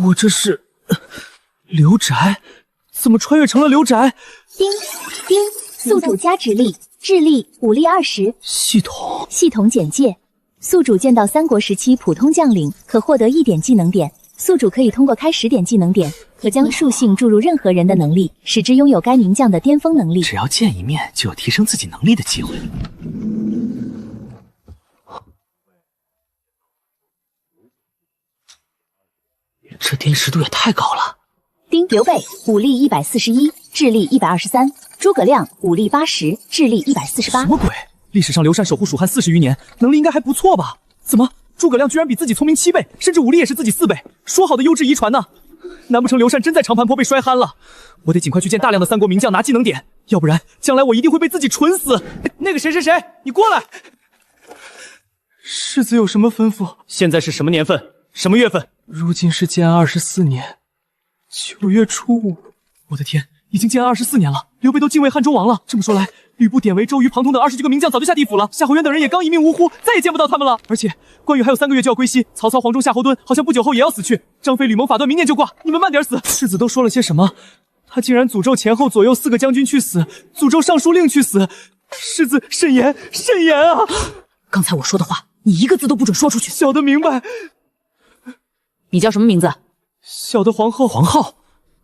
我这是刘宅，怎么穿越成了刘宅？丁，宿主加直力，智力、武力20。系统简介：宿主见到三国时期普通将领，可获得1点技能点。宿主可以通过开10点技能点，可将属性注入任何人的能力，使之拥有该名将的巅峰能力。只要见一面，就有提升自己能力的机会。这辨识度也太高了。丁，刘备，武力141，智力123；诸葛亮，武力80，智力148。什么鬼？历史上刘禅守护蜀汉40余年，能力应该还不错吧？怎么诸葛亮居然比自己聪明7倍，甚至武力也是自己4倍？说好的优质遗传呢？难不成刘禅真在长盘坡被摔憨了？我得尽快去见大量的三国名将拿技能点，要不然将来我一定会被自己蠢死。那个谁，你过来！世子有什么吩咐？现在是什么年份？什么月份？如今是建安24年9月初5。我的天，已经建安24年了，刘备都敬畏汉中王了。这么说来，吕布、典韦、周瑜、庞统等20几个名将早就下地府了，夏侯渊等人也刚一命呜呼，再也见不到他们了。而且关羽还有3个月就要归西，曹操、黄忠、夏侯惇好像不久后也要死去，张飞、吕蒙、法断明年就挂，你们慢点死。世子都说了些什么？他竟然诅咒前后左右4个将军去死，诅咒尚书令去死。世子慎言啊！刚才我说的话，你一个字都不准说出去。小的明白。你叫什么名字？小的皇后。皇后？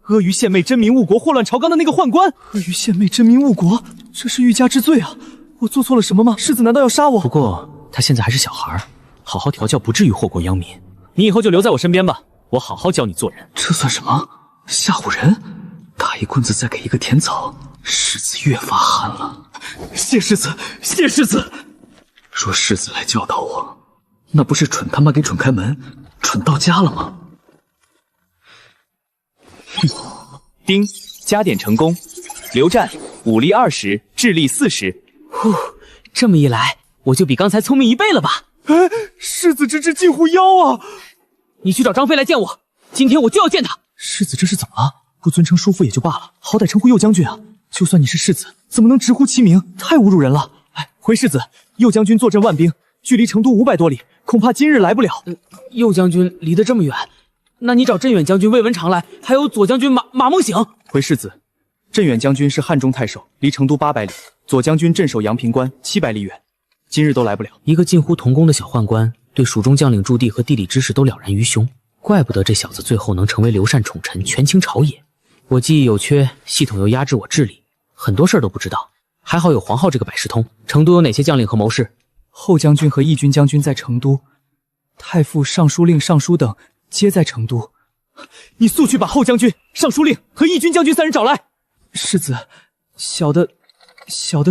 阿谀献媚、真名误国、祸乱朝纲的那个宦官。阿谀献媚、真名误国，这是欲加之罪啊！我做错了什么吗？世子难道要杀我？不过他现在还是小孩，好好调教不至于祸国殃民。你以后就留在我身边吧，我好好教你做人。这算什么？吓唬人？打一棍子再给一个甜枣，世子越发憨了。谢世子。若世子来教导我，那不是蠢他妈给蠢开门，蠢到家了吗？丁，加点成功。刘战，武力20，智力40。这么一来，我就比刚才聪明1倍了吧？世子之近乎妖啊！你去找张飞来见我，今天我就要见他。世子这是怎么了？不尊称叔父也就罢了，好歹称呼右将军啊！就算你是世子，怎么能直呼其名？太侮辱人了！回世子，右将军坐镇万兵，距离成都500多里，恐怕今日来不了。右将军离得这么远，那你找镇远将军魏文长来，还有左将军马孟醒。回世子，镇远将军是汉中太守，离成都800里；左将军镇守阳平关700里远，今日都来不了。一个近乎童工的小宦官，对蜀中将领驻地和地理知识都了然于胸，怪不得这小子最后能成为刘禅宠臣，权倾朝野。我记忆有缺，系统又压制我智力，很多事儿都不知道。还好有黄浩这个百事通。成都有哪些将领和谋士？后将军和义军将军在成都，太傅、尚书令、尚书等皆在成都。你速去把后将军、尚书令和义军将军3人找来。世子，小的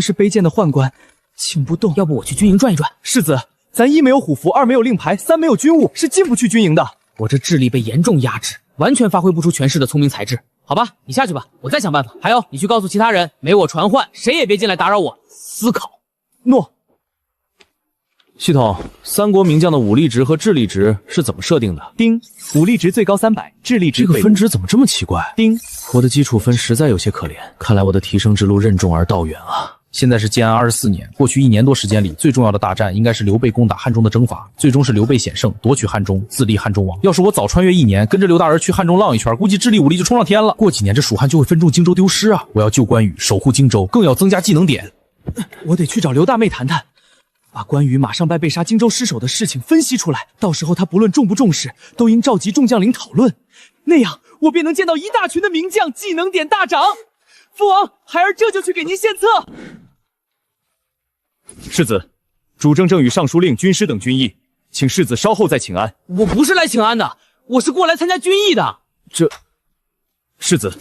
是卑贱的宦官，请不动。要不我去军营转一转。世子，咱1没有虎符，2没有令牌，3没有军务，是进不去军营的。我这智力被严重压制，完全发挥不出全市的聪明才智。好吧，你下去吧，我再想办法。还有，你去告诉其他人，没我传唤，谁也别进来打扰我。思考。诺。系统，三国名将的武力值和智力值是怎么设定的？丁，武力值最高300，智力值这个分值怎么这么奇怪？丁，我的基础分实在有些可怜，看来我的提升之路任重而道远啊。现在是建安24年，过去1年多时间里，最重要的大战应该是刘备攻打汉中的征伐，最终是刘备险胜，夺取汉中，自立汉中王。要是我早穿越1年，跟着刘大儿去汉中浪一圈，估计智力武力就冲上天了。过几年这蜀汉就会分众荆州丢失啊！我要救关羽，守护荆州，更要增加技能点。我得去找刘大妹谈谈，把关羽马上拜被杀荆州失守的事情分析出来，到时候他不论重不重视，都应召集众将领讨论，那样我便能见到一大群的名将，技能点大涨。父王，孩儿这就去给您献策。世子，主政正与尚书令、军师等军役，请世子稍后再请安。我不是来请安的，我是过来参加军役的。世子，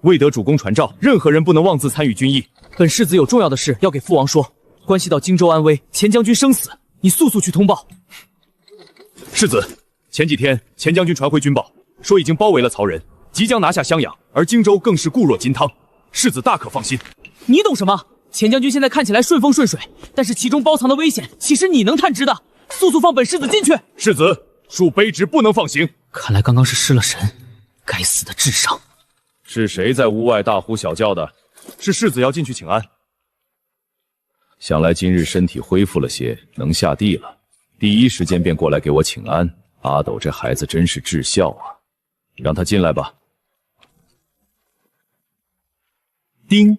未得主公传召，任何人不能妄自参与军役。本世子有重要的事要给父王说，关系到荆州安危、钱将军生死，你速速去通报。世子，前几天钱将军传回军报，说已经包围了曹仁，即将拿下襄阳，而荆州更是固若金汤，世子大可放心。你懂什么？钱将军现在看起来顺风顺水，但是其中包藏的危险，岂是你能探知的？速速放本世子进去！世子，恕卑职不能放行。看来刚刚是失了神，该死的智商！是谁在屋外大呼小叫的？是世子要进去请安。想来今日身体恢复了些，能下地了，第一时间便过来给我请安。阿斗这孩子真是至孝啊！让他进来吧。丁，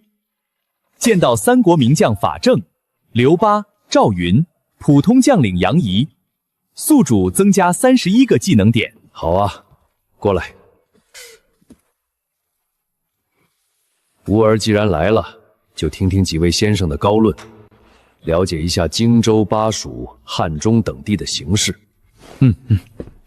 见到三国名将法正、刘巴、赵云，普通将领杨仪，宿主增加31个技能点。好啊，过来。吾儿既然来了，就听听几位先生的高论，了解一下荆州、巴蜀、汉中等地的形势。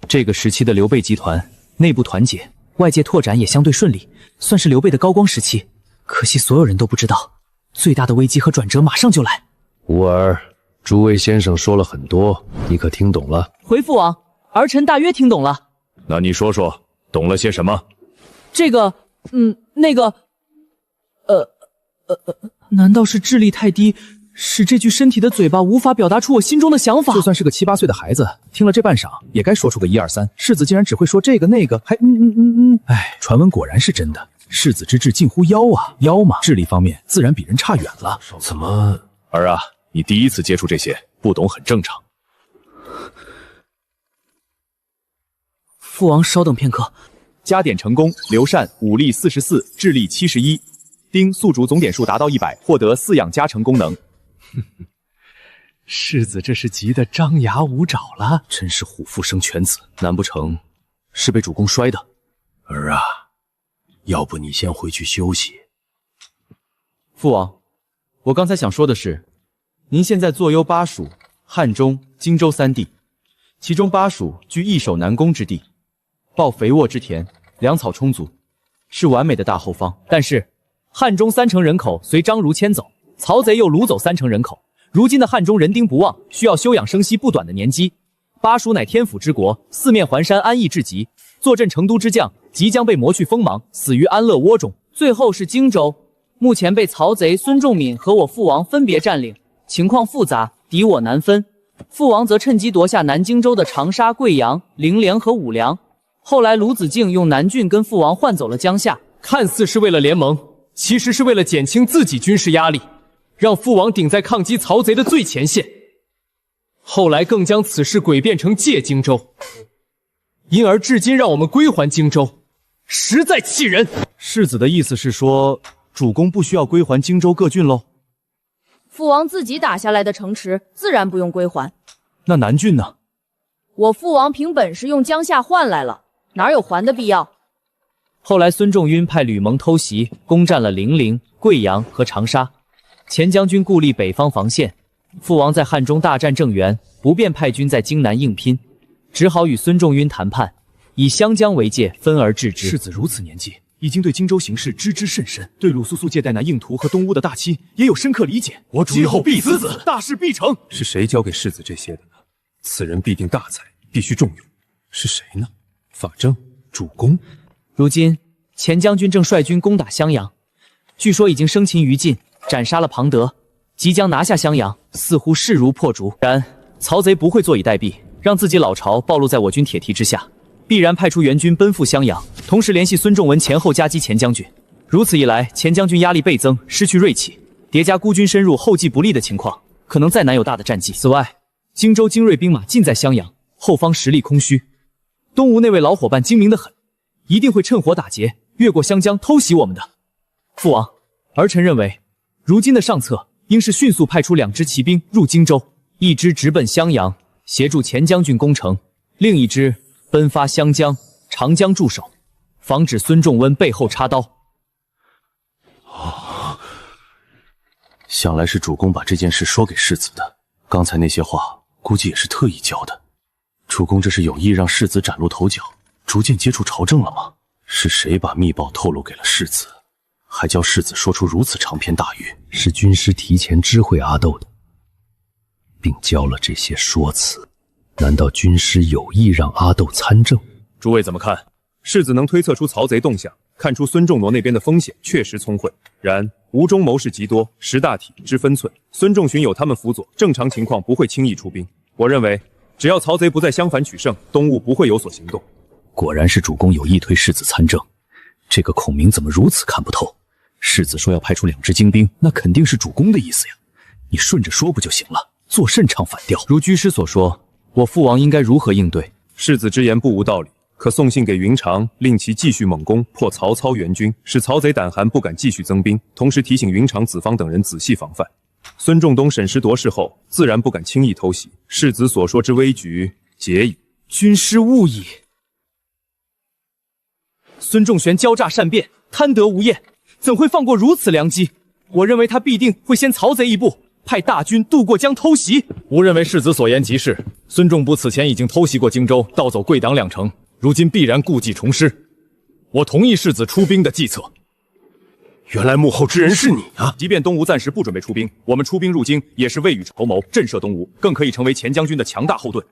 这个时期的刘备集团内部团结，外界拓展也相对顺利，算是刘备的高光时期。可惜所有人都不知道，最大的危机和转折马上就来。吾儿，诸位先生说了很多，你可听懂了？回父王，儿臣大约听懂了。那你说说，懂了些什么？这个，那个，难道是智力太低，使这具身体的嘴巴无法表达出我心中的想法？就算是个7、8岁的孩子，听了这半晌，也该说出个1、2、3。世子竟然只会说这个那个，还哎，传闻果然是真的。世子之智近乎妖啊，妖嘛，智力方面自然比人差远了。怎么，儿啊，你第一次接触这些，不懂很正常。父王稍等片刻。加点成功，刘禅武力44，智力71。丁，宿主总点数达到100，获得饲养加成功能。世子这是急得张牙舞爪了，真是虎父生犬子，难不成是被主公摔的？儿啊，要不你先回去休息。父王，我刚才想说的是，您现在坐拥巴蜀、汉中、荆州3地，其中巴蜀居易守难攻之地，抱肥沃之田，粮草充足，是完美的大后方。但是汉中3成人口随张如迁走，曹贼又掳走3成人口。如今的汉中人丁不旺，需要休养生息不短的年鸡。巴蜀乃天府之国，四面环山，安逸至极。坐镇成都之将即将被磨去锋芒，死于安乐窝中。最后是荆州，目前被曹贼孙仲敏和我父王分别占领，情况复杂，敌我难分。父王则趁机夺下南荆州的长沙、贵阳、零陵和五梁。后来卢子敬用南郡跟父王换走了江夏，看似是为了联盟，其实是为了减轻自己军事压力，让父王顶在抗击曹贼的最前线。后来更将此事诡辩成借荆州，因而至今让我们归还荆州，实在气人。世子的意思是说，主公不需要归还荆州各郡喽？父王自己打下来的城池，自然不用归还。那南郡呢？我父王凭本事用江夏换来了，哪有还的必要？后来孙仲晕派吕蒙偷袭，攻占了零陵、贵阳和长沙。前将军固立北方防线，父王在汉中大战郑元，不便派军在荆南硬拼，只好与孙仲晕谈判，以湘江为界，分而治之。世子如此年纪，已经对荆州形势知之甚深，对鲁肃肃借代南应图和东吴的大欺也有深刻理解。我主以后必思子，大事必成。是谁教给世子这些的呢？此人必定大才，必须重用。是谁呢？法正、主公。如今前将军正率军攻打襄阳，据说已经生擒于禁，斩杀了庞德，即将拿下襄阳，似乎势如破竹。然曹贼不会坐以待毙，让自己老巢暴露在我军铁蹄之下，必然派出援军奔赴襄阳，同时联系孙仲文前后夹击前将军。如此一来，前将军压力倍增，失去锐气，叠加孤军深入，后继不利的情况，可能再难有大的战绩。此外，荆州精锐兵马尽在襄阳，后方实力空虚。东吴那位老伙伴精明得很，一定会趁火打劫，越过湘江偷袭我们的。父王，儿臣认为，如今的上策应是迅速派出2支骑兵入荆州，一支直奔襄阳，协助前将军攻城；另一支奔发湘江、长江驻守，防止孙仲温背后插刀。想来是主公把这件事说给世子的，刚才那些话估计也是特意教的。主公这是有意让世子崭露头角，逐渐接触朝政了吗？是谁把密报透露给了世子，还教世子说出如此长篇大语？是军师提前知会阿斗的，并教了这些说辞。难道军师有意让阿斗参政？诸位怎么看？世子能推测出曹贼动向，看出孙仲挪那边的风险，确实聪慧。然吴中谋士极多，识大体，知分寸。孙仲勋有他们辅佐，正常情况不会轻易出兵。我认为，只要曹贼不再襄樊取胜，东吴不会有所行动。果然是主公有意推世子参政，这个孔明怎么如此看不透？世子说要派出2支精兵，那肯定是主公的意思呀。你顺着说不就行了？做甚唱反调？如居师所说，我父王应该如何应对？世子之言不无道理，可送信给云长，令其继续猛攻破曹操援军，使曹贼胆寒，不敢继续增兵。同时提醒云长、子方等人仔细防范。孙仲东审时度势后，自然不敢轻易偷袭。世子所说之危局解矣。军师误矣。孙仲玄狡诈善变，贪得无厌，怎会放过如此良机？我认为他必定会先曹贼一步，派大军渡过江偷袭。吾认为世子所言极是。孙仲部此前已经偷袭过荆州，盗走贵党2城，如今必然故技重施。我同意世子出兵的计策。原来幕后之人是你啊！即便东吴暂时不准备出兵，我们出兵入京也是未雨绸缪，震慑东吴，更可以成为前将军的强大后盾。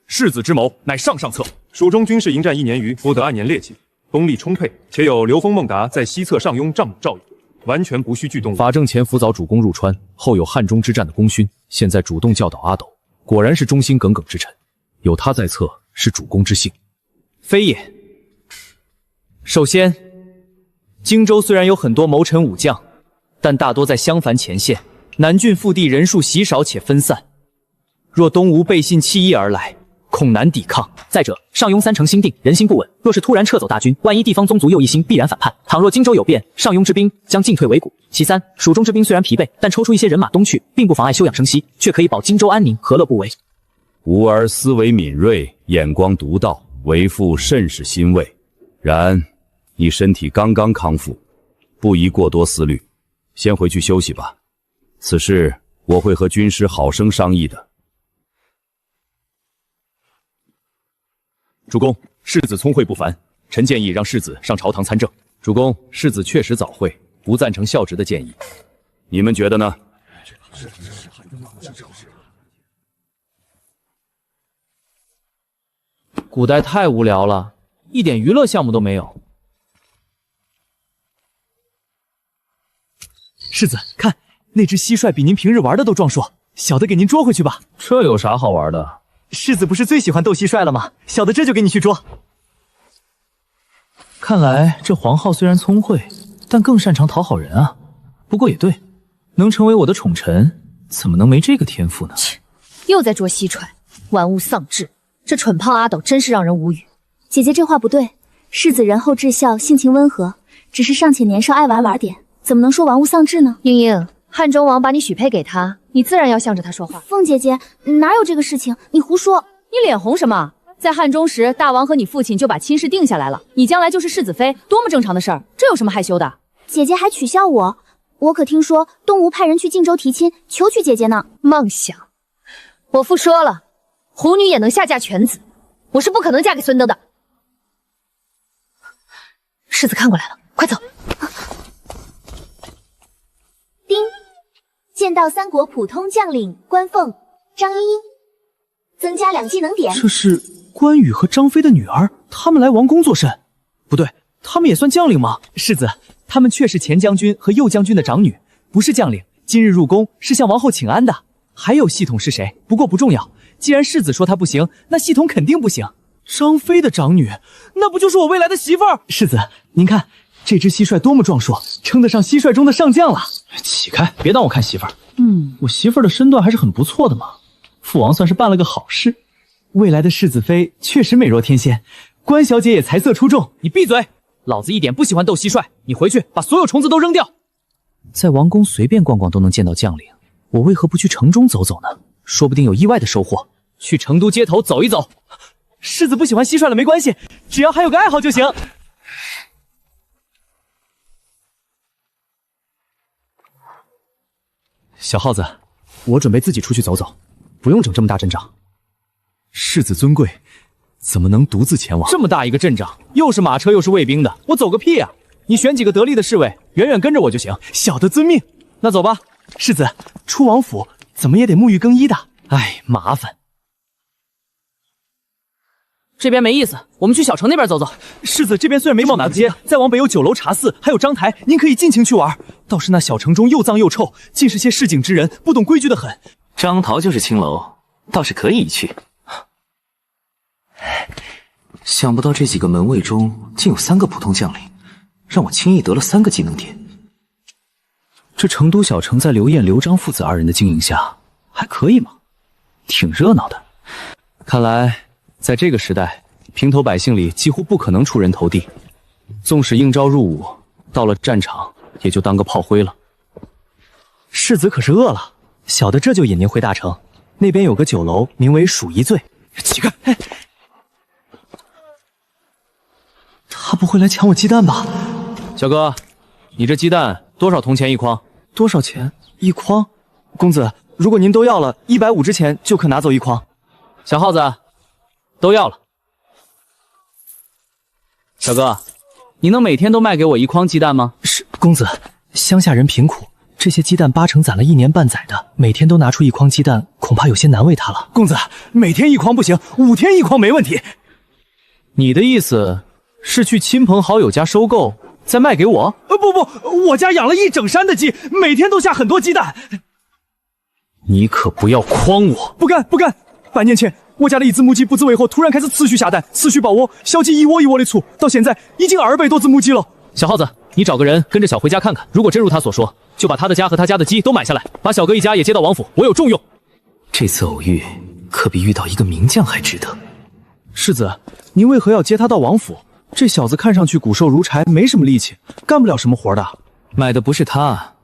世子之谋乃上上策。蜀中军事迎战1年余，不得按年列计，兵力充沛，且有刘封、孟达在西侧上拥帐赵勇，完全不需惧东吴。法正前辅早主攻入川，后有汉中之战的功勋，现在主动教导阿斗，果然是忠心耿耿之臣。有他在侧，是主公之幸。非也。首先，荆州虽然有很多谋臣武将，但大多在襄樊前线，南郡腹地人数稀少且分散。若东吴背信弃义而来，恐难抵抗。再者，上庸3城心定，人心不稳，若是突然撤走大军，万一地方宗族又一心，必然反叛。倘若荆州有变，上庸之兵将进退维谷。其三，蜀中之兵虽然疲惫，但抽出一些人马东去，并不妨碍休养生息，却可以保荆州安宁，何乐不为？吾儿思维敏锐，眼光独到，为父甚是欣慰。然你身体刚刚康复，不宜过多思虑，先回去休息吧。此事我会和军师好生商议的。主公，世子聪慧不凡，臣建议让世子上朝堂参政。主公，世子确实早慧，不赞成孝直的建议。你们觉得呢？古代太无聊了，一点娱乐项目都没有。世子，看那只蟋蟀比您平日玩的都壮硕，小的给您捉回去吧。这有啥好玩的？世子不是最喜欢斗蟋蟀了吗？小的这就给你去捉。看来这黄浩虽然聪慧，但更擅长讨好人啊。不过也对，能成为我的宠臣，怎么能没这个天赋呢？切，又在捉蟋蟀，玩物丧志。这蠢胖阿斗真是让人无语。姐姐这话不对，世子仁厚至孝，性情温和，只是尚且年少，爱玩点，怎么能说玩物丧志呢？英英，汉中王把你许配给他，你自然要向着他说话。凤姐姐，哪有这个事情？你胡说！你脸红什么？在汉中时，大王和你父亲就把亲事定下来了，你将来就是世子妃，多么正常的事儿，这有什么害羞的？姐姐还取笑我，我可听说东吴派人去荆州提亲，求娶姐姐呢。妄想！我父说了，虎女也能下嫁犬子，我是不可能嫁给孙登的。世子看过来了，快走！丁，见到3国普通将领关凤、张茵茵，增加2技能点。这是关羽和张飞的女儿，他们来王宫作甚？不对，他们也算将领吗？世子，他们却是前将军和右将军的长女，不是将领。今日入宫是向王后请安的。还有系统是谁？不过不重要。既然世子说他不行，那系统肯定不行。张飞的长女，那不就是我未来的媳妇儿？世子，您看这只蟋蟀多么壮硕，称得上蟋蟀中的上将了。起开，别当我看媳妇儿。我媳妇儿的身段还是很不错的嘛。父王算是办了个好事。未来的世子妃确实美若天仙，关小姐也才色出众。你闭嘴！老子一点不喜欢斗蟋蟀，你回去把所有虫子都扔掉。在王宫随便逛逛都能见到将领，我为何不去城中走走呢？说不定有意外的收获。去成都街头走一走。世子不喜欢蟋蟀了没关系，只要还有个爱好就行。小耗子，我准备自己出去走走，不用整这么大阵仗。世子尊贵，怎么能独自前往？这么大一个阵仗，又是马车又是卫兵的，我走个屁啊！你选几个得力的侍卫，远远跟着我就行。小的遵命。那走吧。世子，出王府怎么也得沐浴更衣的。哎，麻烦。这边没意思，我们去小城那边走走。世子，这边虽然没冒哪街，再往北有酒楼茶肆，还有章台，您可以尽情去玩。倒是那小城中又脏又臭，尽是些市井之人，不懂规矩的很。张桃就是青楼，倒是可以一去。想不到这几个门卫中竟有3个普通将领，让我轻易得了3个技能点。这成都小城在刘晏、刘璋父子2人的经营下，还可以嘛，挺热闹的。看来在这个时代，平头百姓里几乎不可能出人头地，纵使应召入伍，到了战场也就当个炮灰了。世子可是饿了，小的这就引您回大城，那边有个酒楼，名为蜀一醉。乞丐，他不会来抢我鸡蛋吧？小哥，你这鸡蛋多少铜钱一筐？多少钱一筐？公子，如果您都要了，150之前就可拿走一筐。小耗子，都要了。小哥，你能每天都卖给我1筐鸡蛋吗？是，公子，乡下人贫苦，这些鸡蛋80%攒了1年半载的，每天都拿出1筐鸡蛋，恐怕有些难为他了。公子，每天1筐不行，5天1筐没问题。你的意思是去亲朋好友家收购，再卖给我？不，我家养了一整山的鸡，每天都下很多鸡蛋。你可不要诓我！不干！半年前，我家的一只母鸡不知为何突然开始持续下蛋，持续抱窝，小鸡一窝一窝的出，到现在已经200多只母鸡了。小耗子，你找个人跟着小回家看看，如果真如他所说，就把他的家和他家的鸡都买下来，把小哥一家也接到王府，我有重用。这次偶遇可比遇到一个名将还值得。世子，您为何要接他到王府？这小子看上去骨瘦如柴，没什么力气，干不了什么活的。买的不是他，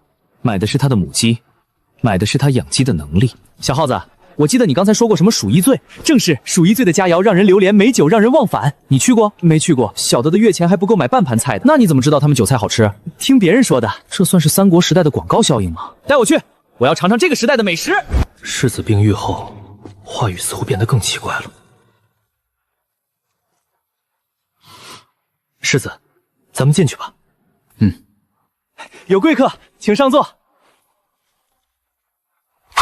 买的是他的母鸡，买的是他养鸡的能力。小耗子，我记得你刚才说过什么蜀一醉，正是蜀一醉的佳肴，让人流连，美酒让人忘返。你去过？没去过。小的月钱还不够买半盘菜的。那你怎么知道他们酒菜好吃？听别人说的。这算是三国时代的广告效应吗？带我去，我要尝尝这个时代的美食。世子病愈后，话语似乎变得更奇怪了。世子，咱们进去吧。有贵客，请上座。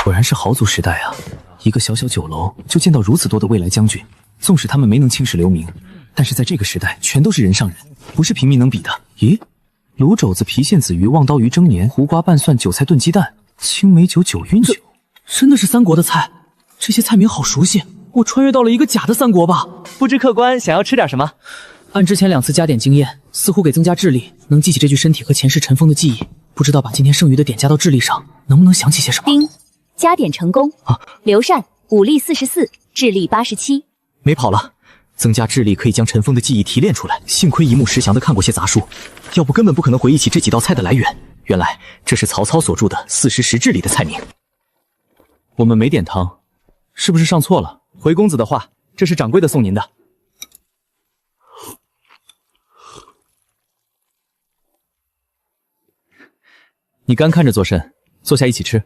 果然是豪族时代啊！一个小小酒楼就见到如此多的未来将军，纵使他们没能青史留名，但是在这个时代全都是人上人，不是平民能比的。咦，卤肘子、郫县子鱼、望刀鱼蒸年、胡瓜拌蒜、韭菜炖鸡蛋、青梅酒、酒晕酒，真的是三国的菜。这些菜名好熟悉，我穿越到了一个假的三国吧？不知客官想要吃点什么？按之前2次加点经验，似乎给增加智力，能记起这具身体和前世尘封的记忆。不知道把今天剩余的点加到智力上，能不能想起些什么？丁，加点成功。刘禅武力44，智力87。没跑了，增加智力可以将尘封的记忆提炼出来。幸亏一目十详地看过些杂书，要不根本不可能回忆起这几道菜的来源。原来这是曹操所著的40识智里的菜名。我们没点汤，是不是上错了？回公子的话，这是掌柜的送您的。你干看着做甚？坐下一起吃。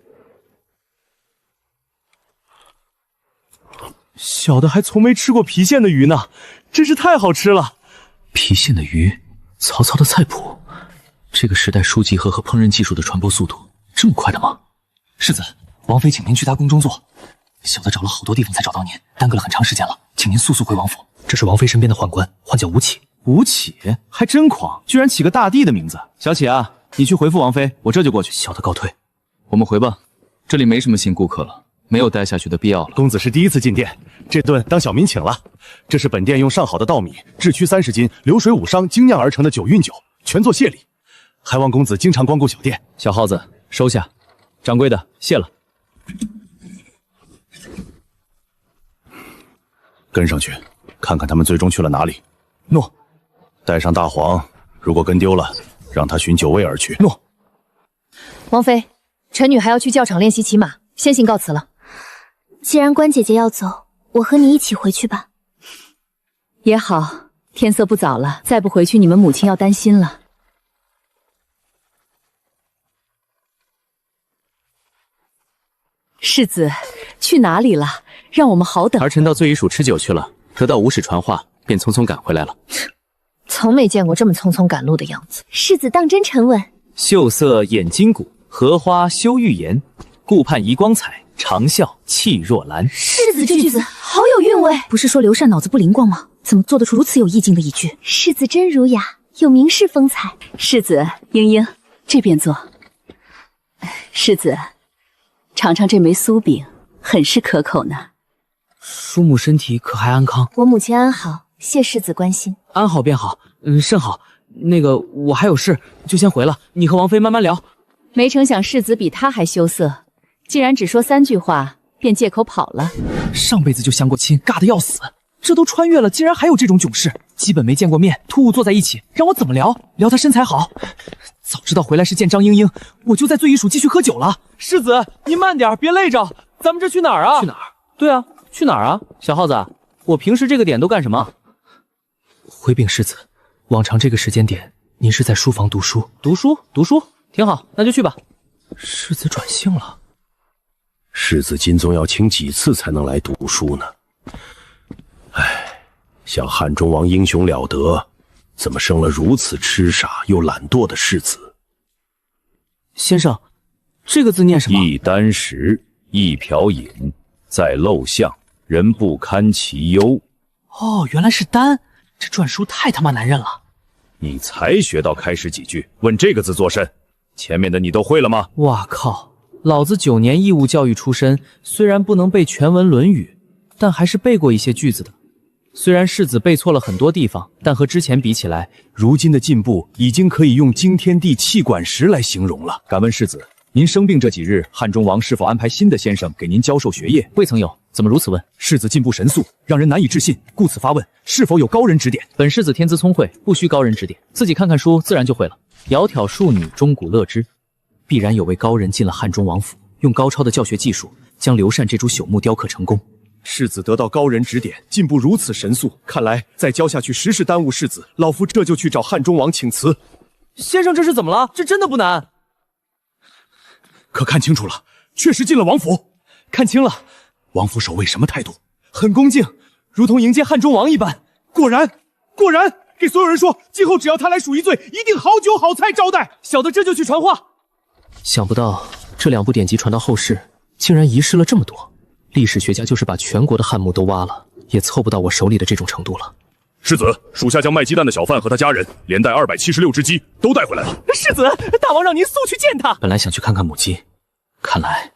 小的还从没吃过郫县的鱼呢，真是太好吃了。郫县的鱼，曹操的菜谱，这个时代书籍和烹饪技术的传播速度这么快的吗？世子，王妃请您去他宫中坐。小的找了好多地方才找到您，耽搁了很长时间了，请您速速回王府。这是王妃身边的宦官，唤叫吴起。吴起还真狂，居然起个大帝的名字。小启啊，你去回复王妃，我这就过去。小的告退。我们回吧，这里没什么新顾客了，没有待下去的必要了。公子是第一次进店，这顿当小民请了。这是本店用上好的稻米、制曲30斤、流水5升精酿而成的酒韵酒，全做谢礼。还望公子经常光顾小店。小耗子，收下。掌柜的，谢了。跟上去，看看他们最终去了哪里。诺。带上大黄，如果跟丢了，让他寻酒位而去。诺。王妃，臣女还要去教场练习骑马，先行告辞了。既然关姐姐要走，我和你一起回去吧。也好，天色不早了，再不回去，你们母亲要担心了。世子，去哪里了？让我们好等。儿臣到醉乙署吃酒去了，得到吴使传话，便匆匆赶回来了。从没见过这么匆匆赶路的样子。世子当真沉稳。秀色掩金骨，荷花羞玉颜，顾盼移光彩，长啸气若兰。世子这句子好有韵味。不是说刘禅脑子不灵光吗？怎么做得出如此有意境的一句？世子真儒雅，有名士风采。世子，英英，这边坐。世子，尝尝这枚酥饼，很是可口呢。叔母身体可还安康？我母亲安好，谢世子关心。安好便好，甚好。那个我还有事，就先回了。你和王妃慢慢聊。没成想世子比他还羞涩，竟然只说3句话便借口跑了。上辈子就相过亲，尬得要死。这都穿越了，竟然还有这种囧事，基本没见过面，突兀坐在一起，让我怎么聊？聊她身材好。早知道回来是见张英英，我就在醉一署继续喝酒了。世子，您慢点，别累着。咱们这去哪儿啊？去哪儿？对啊，去哪儿啊？小耗子，我平时这个点都干什么？回禀世子，往常这个时间点，您是在书房读书。读书，挺好，那就去吧。世子转性了。世子金宗要请几次才能来读书呢？唉，像汉中王英雄了得，怎么生了如此痴傻又懒惰的世子？先生，这个字念什么？一箪食，一瓢饮，在陋巷，人不堪其忧。哦，原来是丹，这篆书太他妈难认了。你才学到开始几句，问这个字作甚？前面的你都会了吗？哇靠！老子9年义务教育出身，虽然不能背全文《论语》，但还是背过一些句子的。虽然世子背错了很多地方，但和之前比起来，如今的进步已经可以用惊天地泣馆时来形容了。敢问世子，您生病这几日，汉中王是否安排新的先生给您教授学业？未曾有，怎么如此问？世子进步神速，让人难以置信，故此发问，是否有高人指点？本世子天资聪慧，不需高人指点，自己看看书，自然就会了。窈窕淑女，钟鼓乐之，必然有位高人进了汉中王府，用高超的教学技术，将刘禅这株朽木雕刻成功。世子得到高人指点，进步如此神速，看来再教下去实是耽误世子。老夫这就去找汉中王请辞。先生，这是怎么了？这真的不难。可看清楚了，确实进了王府。看清了，王府守卫什么态度？很恭敬，如同迎接汉中王一般。果然，给所有人说，今后只要他来数一醉，一定好酒好菜招待。小的这就去传话。想不到这2部典籍传到后世，竟然遗失了这么多。历史学家就是把全国的汉墓都挖了，也凑不到我手里的这种程度了。世子，属下将卖鸡蛋的小贩和他家人，连带276只鸡都带回来了。世子，大王让您速去见他。本来想去看看母鸡，看来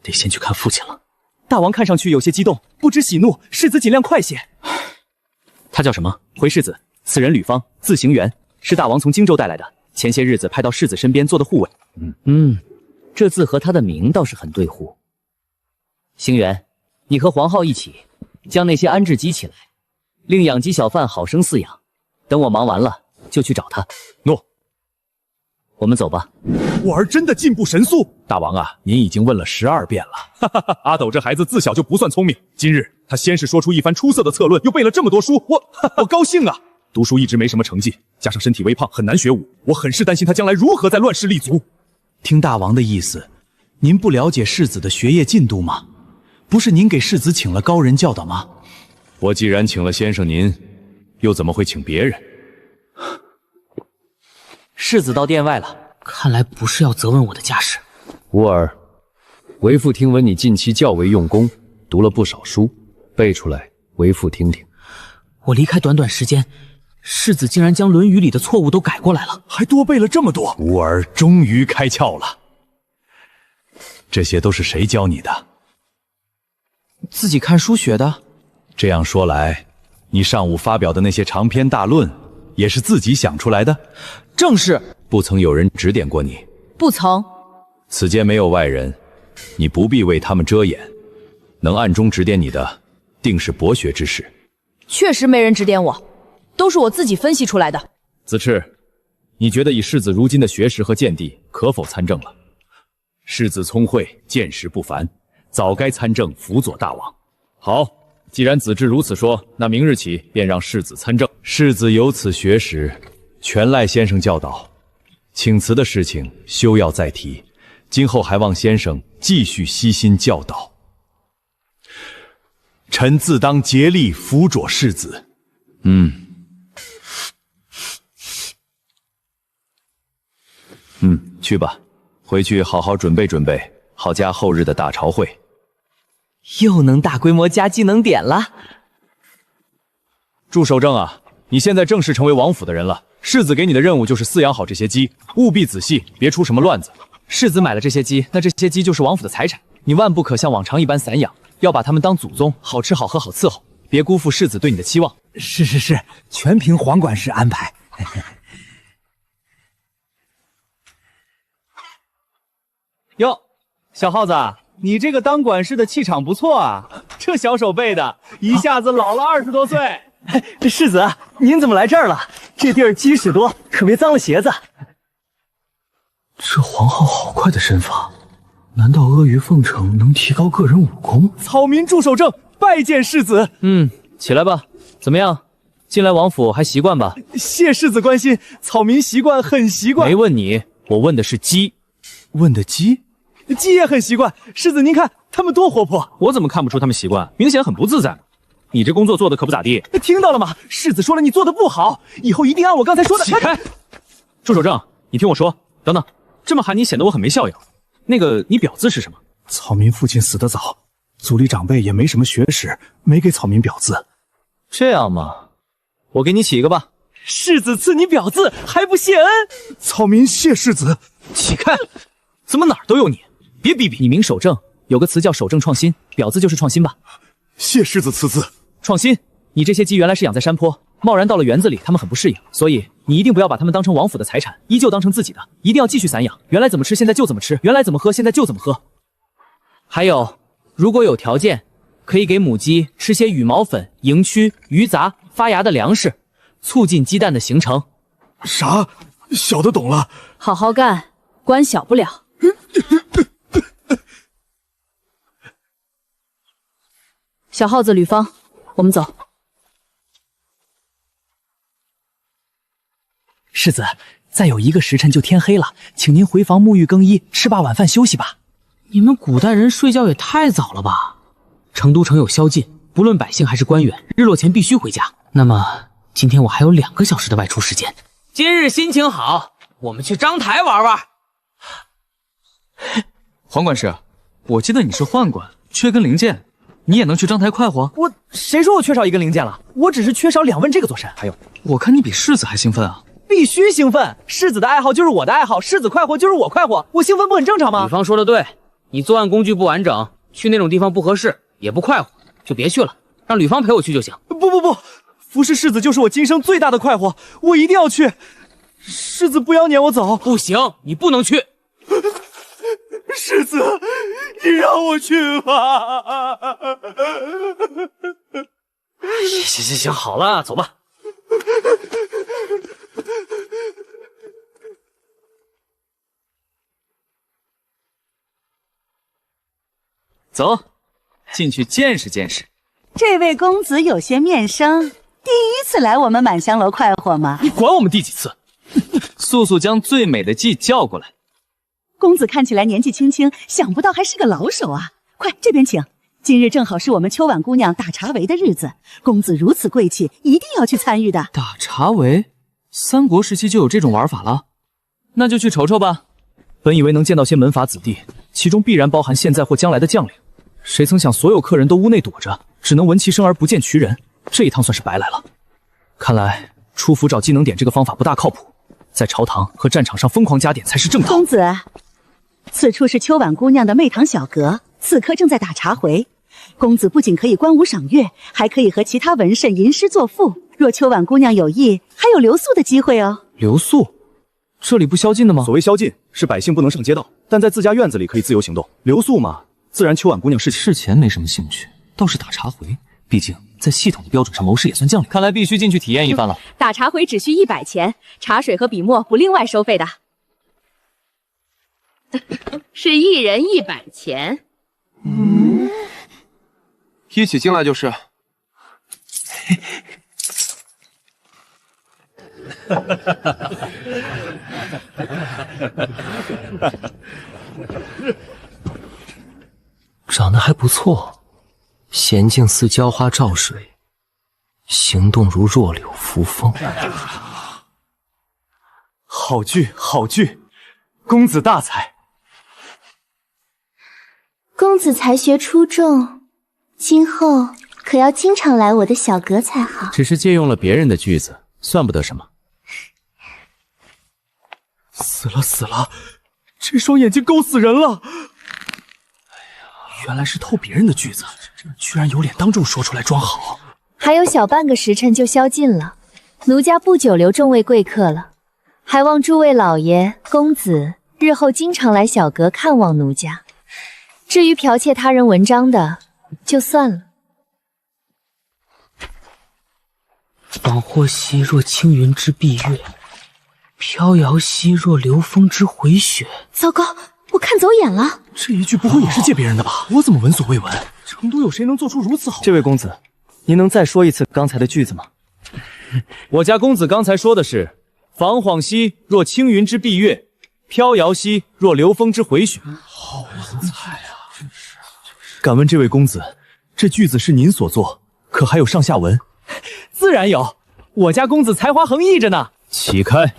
得先去看父亲了。大王看上去有些激动，不知喜怒，世子尽量快些。他叫什么？回世子，此人吕方，字行元，是大王从荆州带来的，前些日子派到世子身边做的护卫。这字和他的名倒是很对呼。行元，你和黄浩一起将那些安置鸡起来，令养鸡小贩好生饲养。等我忙完了，就去找他。诺。我们走吧。我儿真的进步神速。大王啊，您已经问了12遍了。哈哈，阿斗这孩子自小就不算聪明，今日他先是说出一番出色的策论，又背了这么多书，我高兴啊。读书一直没什么成绩，加上身体微胖，很难学武，我很是担心他将来如何在乱世立足。听大王的意思，您不了解世子的学业进度吗？不是您给世子请了高人教导吗？我既然请了先生您，又怎么会请别人？世子到殿外了，看来不是要责问我的家事。吾儿，为父听闻你近期较为用功，读了不少书，背出来为父听听。我离开短短时间，世子竟然将《论语》里的错误都改过来了，还多背了这么多。吾儿终于开窍了。这些都是谁教你的？自己看书学的。这样说来，你上午发表的那些长篇大论，也是自己想出来的？正是。不曾有人指点过你？不曾。此间没有外人，你不必为他们遮掩。能暗中指点你的，定是博学之士。确实没人指点我，都是我自己分析出来的。子赤，你觉得以世子如今的学识和见地，可否参政了？世子聪慧，见识不凡，早该参政辅佐大王。好，既然子至如此说，那明日起便让世子参政。世子有此学识，全赖先生教导。请辞的事情休要再提，今后还望先生继续悉心教导。臣自当竭力辅佐世子。去吧，回去好好准备准备，好加后日的大朝会。又能大规模加技能点了。祝守正啊，你现在正式成为王府的人了。世子给你的任务就是饲养好这些鸡，务必仔细，别出什么乱子。世子买了这些鸡，那这些鸡就是王府的财产，你万不可像往常一般散养，要把它们当祖宗，好吃好喝好伺候，别辜负世子对你的期望。是，全凭黄管事安排。哟，小耗子，你这个当管事的气场不错啊，这小手背的，一下子老了20多岁。世子，您怎么来这儿了？这地儿鸡屎多，可别脏了鞋子。这皇后好快的身法，难道阿谀奉承能提高个人武功？草民祝守正，拜见世子。起来吧。怎么样？进来王府还习惯吧？谢世子关心，草民习惯，很习惯。没问你，我问的是鸡。问的鸡？鸡也很习惯。世子您看，他们多活泼。我怎么看不出他们习惯？明显很不自在。你这工作做的可不咋地。听到了吗？世子说了，你做的不好，以后一定按我刚才说的。起开！祝守正，你听我说。等等，这么喊你显得我很没教养。那个，你表字是什么？草民父亲死得早，族里长辈也没什么学识，没给草民表字。这样吗？我给你起一个吧。世子赐你表字，还不谢恩？草民谢世子。起开！怎么哪儿都有你？别逼逼！你名守正，有个词叫守正创新，表字就是创新吧？谢世子赐字。创新，你这些鸡原来是养在山坡，贸然到了园子里，它们很不适应，所以你一定不要把它们当成王府的财产，依旧当成自己的，一定要继续散养。原来怎么吃，现在就怎么吃；原来怎么喝，现在就怎么喝。还有，如果有条件，可以给母鸡吃些羽毛粉、蝇蛆、鱼杂、发芽的粮食，促进鸡蛋的形成。啥？小的懂了。好好干，官小不了。小耗子吕方，我们走。世子，再有1个时辰就天黑了，请您回房沐浴更衣，吃罢晚饭休息吧。你们古代人睡觉也太早了吧？成都城有宵禁，不论百姓还是官员，日落前必须回家。那么今天我还有2个小时的外出时间。今日心情好，我们去章台玩玩。黄管事，我记得你是宦官，缺根零件，你也能去章台快活？谁说我缺少1根零件了？我只是缺少2问这个做神。还有，我看你比世子还兴奋啊！必须兴奋！世子的爱好就是我的爱好，世子快活就是我快活，我兴奋不很正常吗？吕方说的对，你作案工具不完整，去那种地方不合适，也不快活，就别去了，让吕方陪我去就行。不，服侍世子就是我今生最大的快活，我一定要去。世子不要撵我走。不行，你不能去。世子，你让我去吧。行，好了，走吧。走，进去见识见识。这位公子有些面生，第一次来我们满香楼快活吗？你管我们第几次？速速将最美的妓叫过来。公子看起来年纪轻轻，想不到还是个老手啊！快这边请，今日正好是我们秋婉姑娘打茶围的日子，公子如此贵气，一定要去参与的。打茶围，3国时期就有这种玩法了，那就去瞅瞅吧。本以为能见到些门阀子弟，其中必然包含现在或将来的将领，谁曾想所有客人都屋内躲着，只能闻其声而不见渠人，这一趟算是白来了。看来出府找技能点这个方法不大靠谱，在朝堂和战场上疯狂加点才是正道。公子，此处是秋婉姑娘的媚堂小阁，此刻正在打茶回。公子不仅可以观舞赏月，还可以和其他文士吟诗作赋。若秋婉姑娘有意，还有留宿的机会哦。留宿？这里不宵禁的吗？所谓宵禁，是百姓不能上街道，但在自家院子里可以自由行动。留宿嘛，自然秋婉姑娘事前没什么兴趣，倒是打茶回。毕竟在系统的标准上，谋士也算将领。看来必须进去体验一番了。打茶回只需100钱，茶水和笔墨不另外收费的。是1人100钱。一起进来就是。长得还不错，娴静似娇花照水，行动如弱柳扶风。好剧，好剧，公子大才。公子才学出众，今后可要经常来我的小阁才好。只是借用了别人的句子，算不得什么。死了，这双眼睛勾死人了。原来是偷别人的句子，居然有脸当众说出来装好。还有小半个时辰就宵禁了，奴家不久留众位贵客了，还望诸位老爷公子日后经常来小阁看望奴家。至于剽窃他人文章的，就算了。往或兮若青云之蔽月，飘摇兮若流风之回雪。糟糕，我看走眼了。这一句不会也是借别人的吧？我怎么闻所未闻？成都有谁能做出如此好？这位公子，您能再说一次刚才的句子吗？我家公子刚才说的是“防晃兮若青云之蔽月，飘摇兮若流风之回雪”。好文采啊！真是。敢问这位公子，这句子是您所作，可还有上下文？自然有，我家公子才华横溢着呢。起开！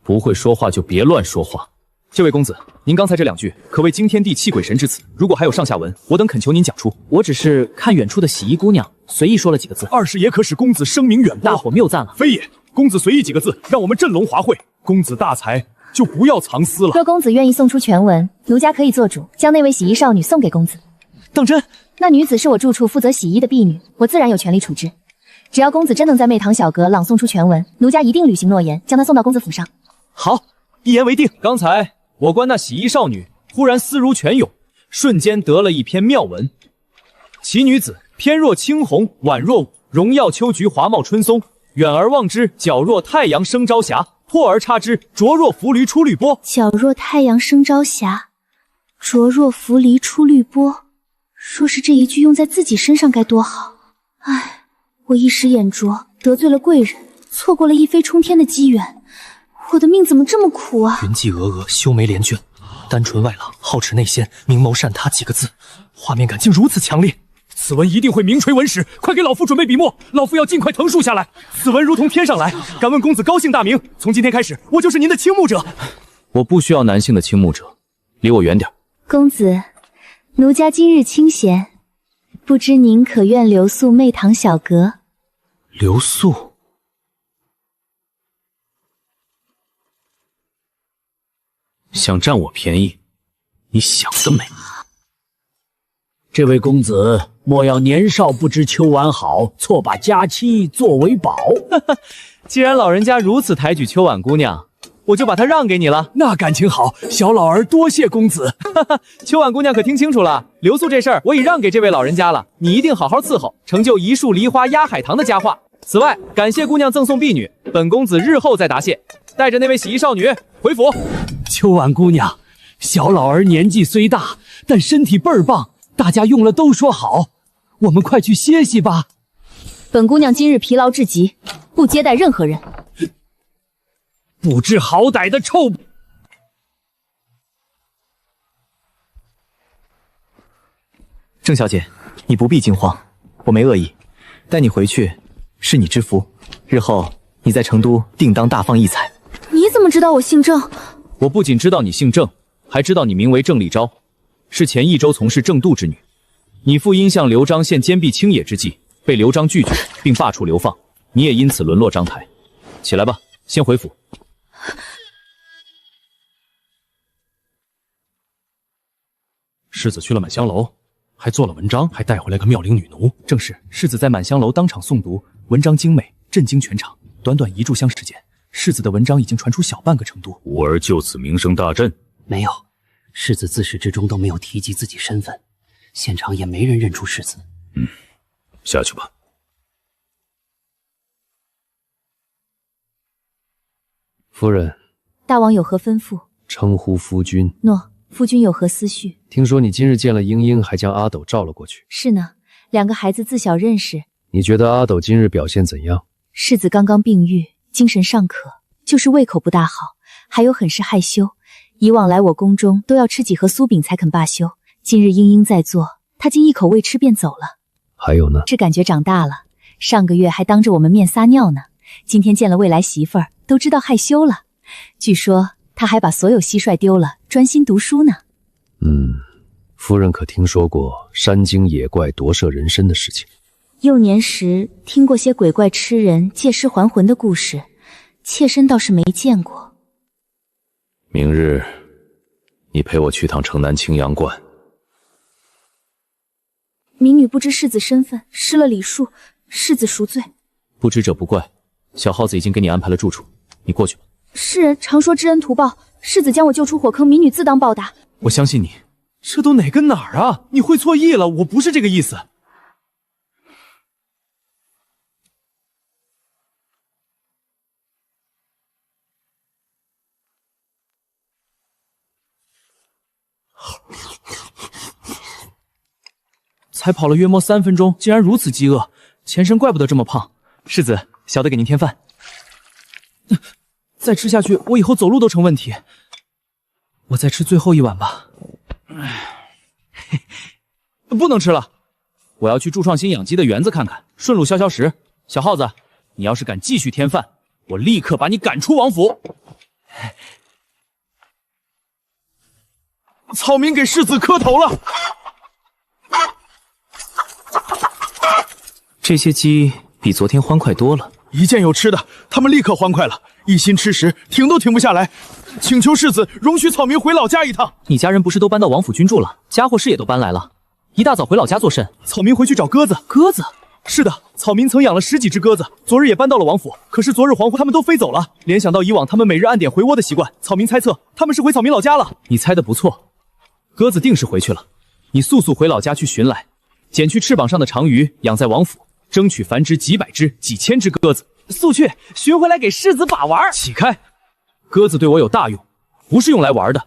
不会说话就别乱说话。这位公子，您刚才这2句可谓惊天地泣鬼神之词，如果还有上下文，我等恳求您讲出。我只是看远处的洗衣姑娘，随意说了几个字。二是也可使公子声名远播。大伙谬赞了。非也，公子随意几个字，让我们振聋华会。公子大才，就不要藏私了。若公子愿意送出全文，奴家可以做主，将那位洗衣少女送给公子。当真？那女子是我住处负责洗衣的婢女，我自然有权利处置。只要公子真能在媚堂小阁朗诵出全文，奴家一定履行诺言，将她送到公子府上。好，一言为定。刚才我观那洗衣少女忽然思如泉涌，瞬间得了一篇妙文。其女子翩若青红，婉若舞，荣耀秋菊，华茂春松。远而望之，皎若太阳升朝霞；破而插之，灼若浮驴出绿波。皎若太阳升朝霞，灼若浮离出绿波。若是这一句用在自己身上该多好！唉，我一时眼拙，得罪了贵人，错过了一飞冲天的机缘。我的命怎么这么苦啊！云髻峨峨，修眉连卷，单纯外朗，好持内仙，明眸善他几个字，画面感竟如此强烈。此文一定会名垂文史，快给老夫准备笔墨，老夫要尽快誊述下来。此文如同天上来，敢问公子高姓大名？从今天开始，我就是您的倾慕者。我不需要男性的倾慕者，离我远点。公子，奴家今日清闲，不知您可愿留宿媚堂小阁？留宿？想占我便宜？你想得美！这位公子，莫要年少不知秋晚好，错把佳期作为宝。既然老人家如此抬举秋婉姑娘，我就把她让给你了。那感情好，小老儿多谢公子。秋婉姑娘可听清楚了，留宿这事儿我已让给这位老人家了，你一定好好伺候，成就一树梨花压海棠的佳话。此外，感谢姑娘赠送婢女，本公子日后再答谢。带着那位洗衣少女回府。秋婉姑娘，小老儿年纪虽大，但身体倍儿棒，大家用了都说好。我们快去歇息吧。本姑娘今日疲劳至极，不接待任何人。不知好歹的臭！郑小姐，你不必惊慌，我没恶意，带你回去是你之福，日后你在成都定当大放异彩。你怎么知道我姓郑？我不仅知道你姓郑，还知道你名为郑立昭，是前益州从事郑度之女。你父因向刘璋献坚壁清野之计，被刘璋拒绝，并罢黜流放，你也因此沦落章台。起来吧，先回府。世子去了满香楼，还做了文章，还带回来个妙龄女奴。正是，世子在满香楼当场诵读，文章精美，震惊全场。短短1炷香时间，世子的文章已经传出小半个成都。吾儿就此名声大振？没有，世子自始至终都没有提及自己身份，现场也没人认出世子。下去吧。夫人，大王有何吩咐？称呼夫君。诺，夫君有何思绪？听说你今日见了英英，还将阿斗召了过去。是呢，2个孩子自小认识。你觉得阿斗今日表现怎样？世子刚刚病愈，精神尚可，就是胃口不大好，还有很是害羞。以往来我宫中都要吃几盒酥饼才肯罢休，今日英英在座，他竟一口未吃便走了。还有呢？是感觉长大了，上个月还当着我们面撒尿呢，今天见了未来媳妇儿，都知道害羞了。据说他还把所有蟋蟀丢了，专心读书呢。夫人可听说过山精野怪夺舍人身的事情？幼年时听过些鬼怪吃人、借尸还魂的故事，妾身倒是没见过。明日你陪我去趟城南青阳观。民女不知世子身份，失了礼数，世子赎罪。不知者不怪，小耗子已经给你安排了住处，你过去吧。世人常说知恩图报，世子将我救出火坑，民女自当报答。我相信你，这都哪跟哪儿啊？你会错意了，我不是这个意思。才跑了约莫3分钟，竟然如此饥饿，前身怪不得这么胖。世子，小的给您添饭。再吃下去，我以后走路都成问题。我再吃最后一碗吧。不能吃了，我要去祝创新养鸡的园子看看，顺路消消食。小耗子，你要是敢继续添饭，我立刻把你赶出王府。草民给世子磕头了。这些鸡比昨天欢快多了。一见有吃的，他们立刻欢快了，一心吃食，停都停不下来。请求世子容许草民回老家一趟。你家人不是都搬到王府居住了，家伙事也都搬来了，一大早回老家做甚？草民回去找鸽子。鸽子？是的，草民曾养了10几只鸽子，昨日也搬到了王府。可是昨日黄昏他们都飞走了。联想到以往他们每日按点回窝的习惯，草民猜测他们是回草民老家了。你猜得不错，鸽子定是回去了。你速速回老家去寻来，捡去翅膀上的长鱼，养在王府。争取繁殖几百只、几千只鸽子，速去寻回来给世子把玩。起开！鸽子对我有大用，不是用来玩的。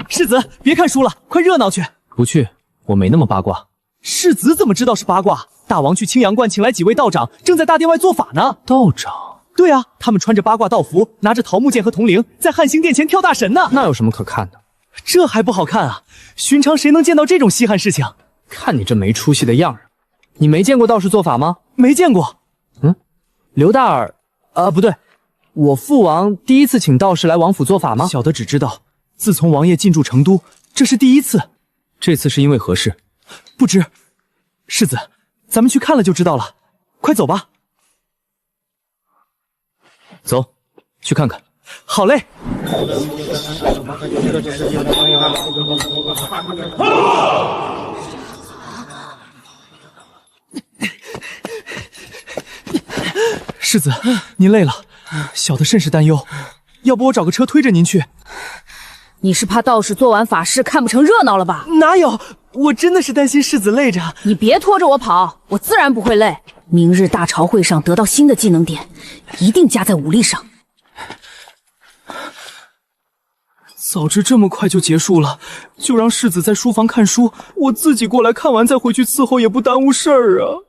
世子，别看书了，快热闹去。不去，我没那么八卦。世子怎么知道是八卦？大王去青阳观请来几位道长，正在大殿外做法呢。道长？对啊，他们穿着八卦道服，拿着桃木剑和铜铃，在汉兴殿前跳大神呢。那有什么可看的？这还不好看啊？寻常谁能见到这种稀罕事情？看你这没出息的样儿。你没见过道士做法吗？没见过。刘大耳，不对，我父王第一次请道士来王府做法吗？小的只知道，自从王爷进驻成都，这是第一次。这次是因为何事？不知。世子，咱们去看了就知道了。快走吧。走，去看看。好嘞。世子，您累了，小的甚是担忧，要不我找个车推着您去？你是怕道士做完法事看不成热闹了吧？哪有，我真的是担心世子累着。你别拖着我跑，我自然不会累。明日大朝会上得到新的技能点，一定加在武力上。早知这么快就结束了，就让世子在书房看书，我自己过来看完再回去伺候，也不耽误事儿啊。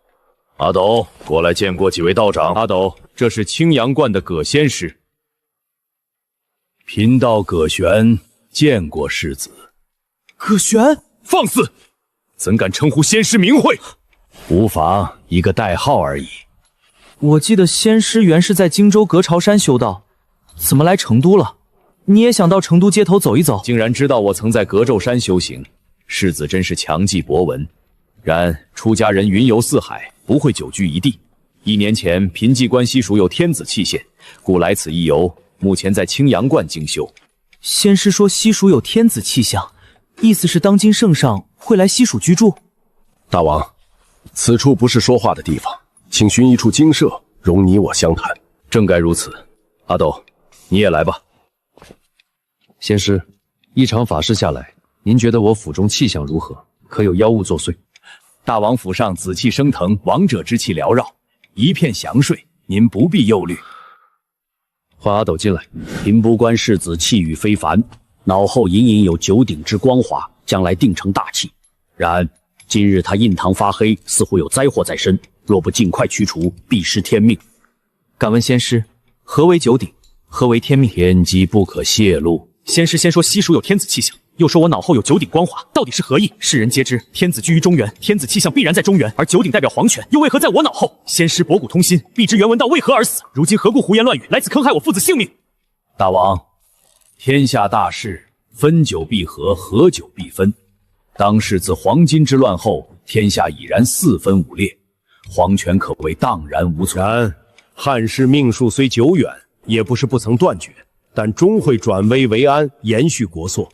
阿斗，过来见过几位道长。阿斗，这是青阳观的葛仙师。贫道葛玄见过世子。葛玄？放肆！怎敢称呼仙师名讳？无妨，一个代号而已。我记得仙师原是在荆州阁朝山修道，怎么来成都了？你也想到成都街头走一走？竟然知道我曾在阁骤山修行，世子真是强记博闻。然出家人云游四海，不会久居一地。1年前，贫济观西蜀有天子气现，故来此一游。目前在青阳观精修。仙师说西蜀有天子气象，意思是当今圣上会来西蜀居住。大王，此处不是说话的地方，请寻一处精舍，容你我相谈。正该如此。阿斗，你也来吧。仙师，一场法事下来，您觉得我府中气象如何？可有妖物作祟？大王府上紫气升腾，王者之气缭绕，一片祥瑞，您不必忧虑。唤阿斗进来。平不观世子气宇非凡，脑后隐隐有9鼎之光华，将来定成大器。然今日他印堂发黑，似乎有灾祸在身，若不尽快驱除，必失天命。敢问仙师，何为9鼎？何为天命？天机不可泄露。仙师先说西蜀有天子气象，又说我脑后有9鼎光华，到底是何意？世人皆知天子居于中原，天子气象必然在中原，而9鼎代表皇权，又为何在我脑后？仙师博古通今，必知原文道为何而死，如今何故胡言乱语，来此坑害我父子性命？大王，天下大事，分久必合，合久必分。当世自黄巾之乱后，天下已然4分5裂，皇权可谓荡然无存。然汉室命数虽久远，也不是不曾断绝，但终会转危为安，延续国祚。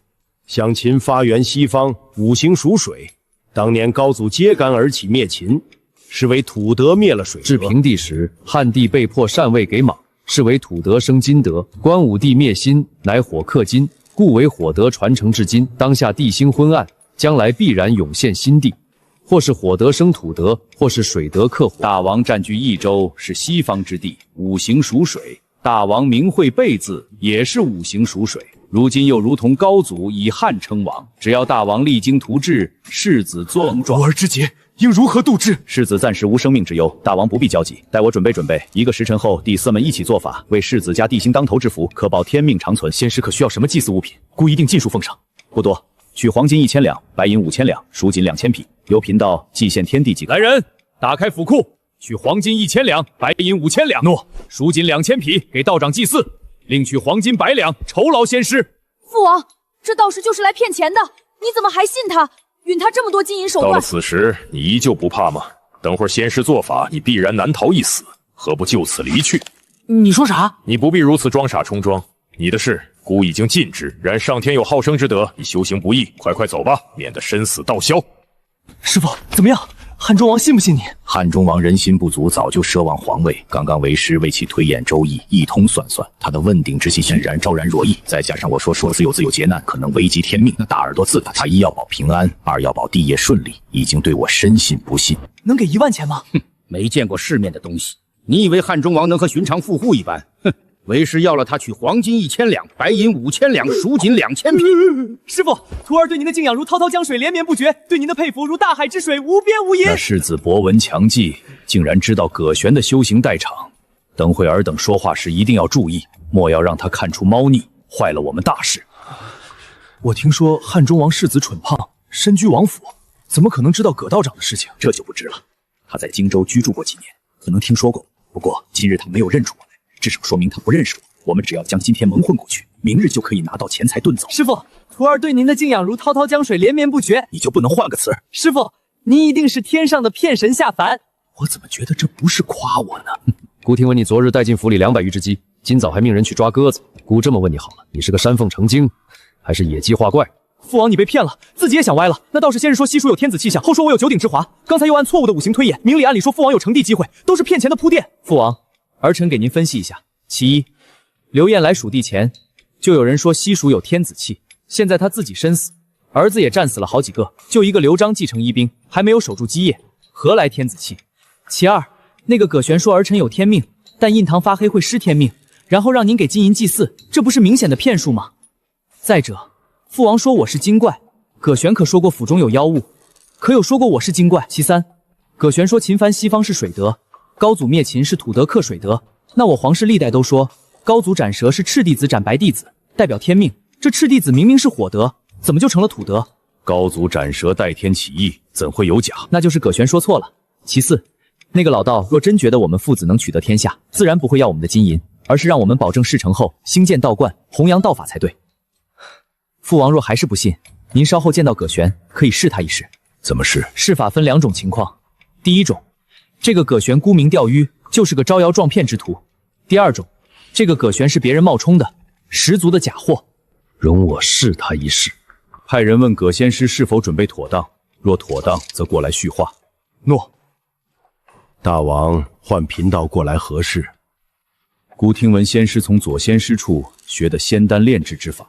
像秦发源西方，五行属水，当年高祖揭竿而起灭秦，是为土德灭了水德。至平帝时，汉帝被迫禅位给莽，是为土德生金德。光武帝灭辛，乃火克金，故为火德传承至今。当下地星昏暗，将来必然涌现新地，或是火德生土德，或是水德克火。大王占据益州是西方之地，五行属水。大王名讳贝字也是五行属水。如今又如同高祖以汉称王，只要大王励精图治，世子壮壮。无儿之劫，应如何度之？世子暂时无生命之忧，大王不必焦急。待我准备准备，1个时辰后，弟4们一起做法，为世子加地星当头之福，可保天命长存。仙师可需要什么祭祀物品？孤一定尽数奉上。不多，取黄金1000两，白银5000两，蜀锦2000匹，由贫道祭献天地即可。来人，打开府库，取黄金1000两，白银5000两，诺，蜀锦2000匹，给道长祭祀。另取黄金100两，酬劳仙师。父王，这道士就是来骗钱的，你怎么还信他？允他这么多金银手段。到了此时，你依旧不怕吗？等会儿仙师做法，你必然难逃一死，何不就此离去？你说啥？你不必如此装傻充装。你的事，孤已经尽之。然上天有好生之德，你修行不易，快走吧，免得身死道消。师傅，怎么样？汉中王信不信你？汉中王人心不足，早就奢望皇位。刚刚为师为其推演周易，一通算算，他的问鼎之气显然昭然若揭。再加上我说子有劫难，可能危及天命，那大耳朵自打他1要保平安，2要保帝业顺利，已经对我深信不信。能给1万钱吗？哼，没见过世面的东西。你以为汉中王能和寻常富户一般？哼！为师要了他取黄金1000两，白银5000两，蜀锦2000匹。师傅，徒儿对您的敬仰如滔滔江水连绵不绝，对您的佩服如大海之水无边无垠。那世子博闻强记，竟然知道葛玄的修行代场。等会尔等说话时一定要注意，莫要让他看出猫腻，坏了我们大事。我听说汉中王世子蠢胖，身居王府，怎么可能知道葛道长的事情？这就不知了。他在荆州居住过几年，可能听说过。不过今日他没有认出我来，至少说明他不认识我。我们只要将今天蒙混过去，明日就可以拿到钱财遁走。师傅，徒儿对您的敬仰如滔滔江水连绵不绝。你就不能换个词儿？师傅，您一定是天上的骗神下凡。我怎么觉得这不是夸我呢？孤听闻你昨日带进府里200余只鸡，今早还命人去抓鸽子。孤这么问你好了，你是个山凤成精，还是野鸡化怪？父王，你被骗了，自己也想歪了。那道士先是说西蜀有天子气象，后说我有9鼎之华，刚才又按错误的五行推演，明里暗里说父王有成帝机会，都是骗钱的铺垫。父王，儿臣给您分析一下。其一，刘晏来蜀地前，就有人说西蜀有天子气，现在他自己身死，儿子也战死了好几个，就一个刘璋继承一兵，还没有守住基业，何来天子气？其二，那个葛玄说儿臣有天命，但印堂发黑会失天命，然后让您给金银祭祀，这不是明显的骗术吗？再者，父王说我是精怪，葛玄可说过府中有妖物，可有说过我是精怪？其三，葛玄说秦藩西方是水德，高祖灭秦是土德克水德，那我皇室历代都说高祖斩蛇是赤弟子斩白弟子，代表天命，这赤弟子明明是火德，怎么就成了土德？高祖斩蛇代天起义，怎会有假？那就是葛玄说错了。其四，那个老道若真觉得我们父子能取得天下，自然不会要我们的金银，而是让我们保证事成后兴建道观，弘扬道法才对。父王若还是不信，您稍后见到葛玄，可以试他一试。怎么试？试法分2种情况。第一种，这个葛玄沽名钓誉，就是个招摇撞骗之徒；第二种，这个葛玄是别人冒充的，十足的假货。容我试他一试。派人问葛仙师是否准备妥当，若妥当，则过来叙话。诺。大王唤贫道过来何事？孤听闻仙师从左仙师处学的仙丹炼制之法，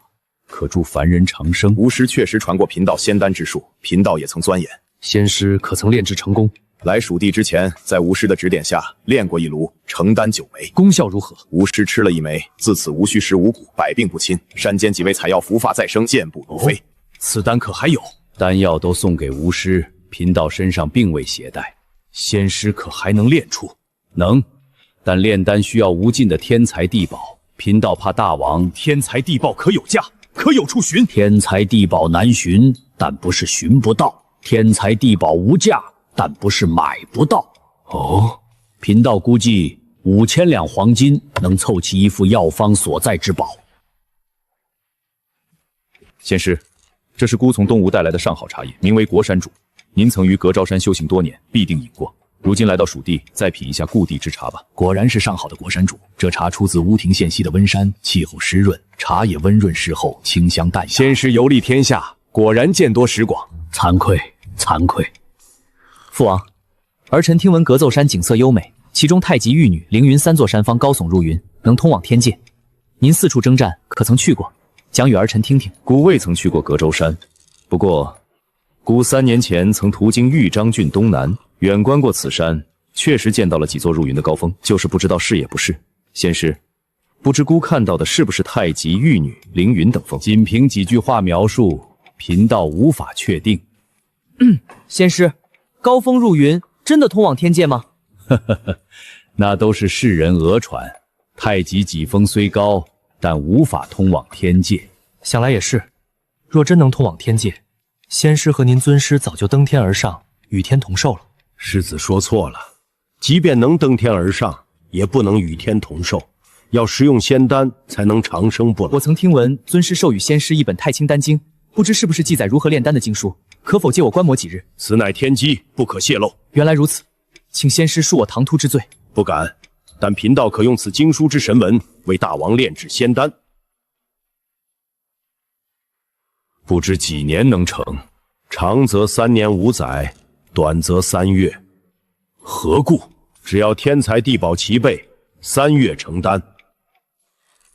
可助凡人长生。巫师确实传过贫道仙丹之术，贫道也曾钻研。仙师可曾炼制成功？来蜀地之前，在巫师的指点下炼过一炉成丹9枚，功效如何？巫师吃了1枚，自此无虚食无谷，百病不侵。山间几味采药服发再生，健步如飞。此丹可还有？丹药都送给巫师，贫道身上并未携带。仙师可还能炼出？能，但炼丹需要无尽的天材地宝，贫道怕大王。天材地宝可有价，可有处寻？天材地宝难寻，但不是寻不到；天材地宝无价，但不是买不到。哦，贫道估计5000两黄金能凑齐一副药方所在之宝。仙师，这是孤从东吴带来的上好茶叶，名为国山主。您曾于阁昭山修行多年，必定饮过。如今来到蜀地，再品一下故地之茶吧。果然是上好的国山主。这茶出自乌亭县西的温山，气候湿润，茶叶温润适后，清香淡雅。仙师游历天下，果然见多识广。惭愧，惭愧。父王，儿臣听闻格奏山景色优美，其中太极、玉女、凌云3座山峰高耸入云，能通往天界。您4处征战，可曾去过？讲与儿臣听听。孤未曾去过葛洲山，不过孤3年前曾途经豫章郡东南，远观过此山，确实见到了几座入云的高峰，就是不知道是也不是。仙师，不知孤看到的是不是太极、玉女、凌云等峰？仅凭几句话描述，贫道无法确定。仙师，高峰入云真的通往天界吗？那都是世人讹传。太极几峰虽高，但无法通往天界。想来也是，若真能通往天界，仙师和您尊师早就登天而上，与天同寿了。世子说错了，即便能登天而上，也不能与天同寿，要食用仙丹才能长生不老。我曾听闻尊师授予仙师一本太清丹经，不知是不是记载如何炼丹的经书，可否借我观摩几日？此乃天机，不可泄露。原来如此，请仙师恕我唐突之罪。不敢，但贫道可用此经书之神文为大王炼制仙丹。不知几年能成？长则3年5载，短则3月。何故？只要天材地宝齐备，3月成丹。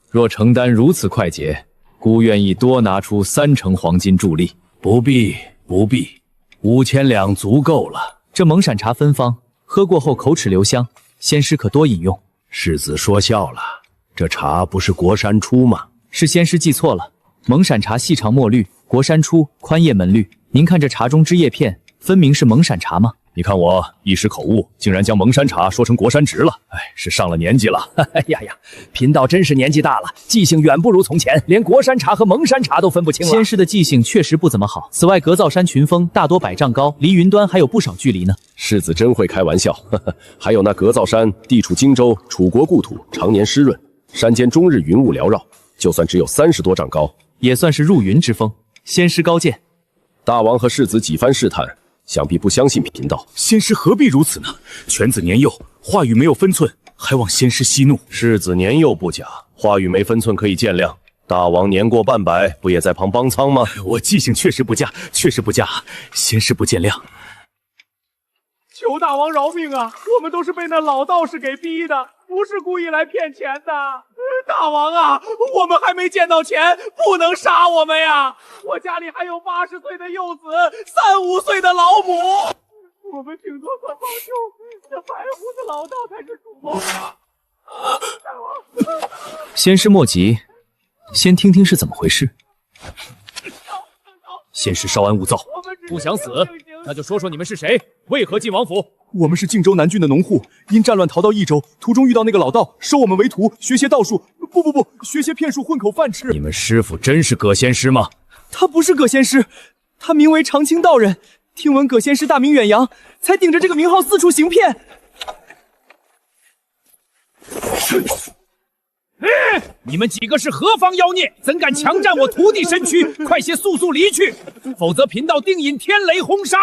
若成丹如此快捷，孤愿意多拿出3成黄金助力。不必，5000两足够了。这蒙闪茶芬芳，喝过后口齿留香，仙师可多饮用。世子说笑了，这茶不是国山出吗？是仙师记错了，蒙闪茶细长墨绿，国山出，宽叶门绿。您看这茶中之叶片，分明是蒙闪茶吗？你看我一时口误，竟然将蒙山茶说成国山直了。哎，是上了年纪了。哎呀，贫道真是年纪大了，记性远不如从前，连国山茶和蒙山茶都分不清了。仙师的记性确实不怎么好。此外，格造山群峰大多100丈高，离云端还有不少距离呢。世子真会开玩笑。还有那格造山地处荆州，楚国故土，常年湿润，山间终日云雾缭绕，就算只有30多丈高，也算是入云之峰。仙师高见。大王和世子几番试探，想必不相信贫道。仙师何必如此呢？犬子年幼，话语没有分寸，还望仙师息怒。世子年幼不假，话语没分寸可以见谅。大王年过半百，不也在旁帮仓吗？我记性确实不佳，仙师不见谅。求大王饶命啊！我们都是被那老道士给逼的，不是故意来骗钱的。大王啊，我们还没见到钱，不能杀我们呀！我家里还有80岁的幼子，3、5岁的老母，我们顶多算帮凶，这白胡子老道才是主谋啊！大王，仙师莫急，先听听是怎么回事。仙师稍安勿躁，不想死，那就说说你们是谁，为何进王府？我们是靖州南郡的农户，因战乱逃到益州，途中遇到那个老道，收我们为徒，学些道术，不，学些骗术混口饭吃。你们师傅真是葛仙师吗？他不是葛仙师，他名为长青道人。听闻葛仙师大名远扬，才顶着这个名号四处行骗。你们几个是何方妖孽？怎敢强占我徒弟身躯？快些速离去，否则贫道定引天雷轰杀！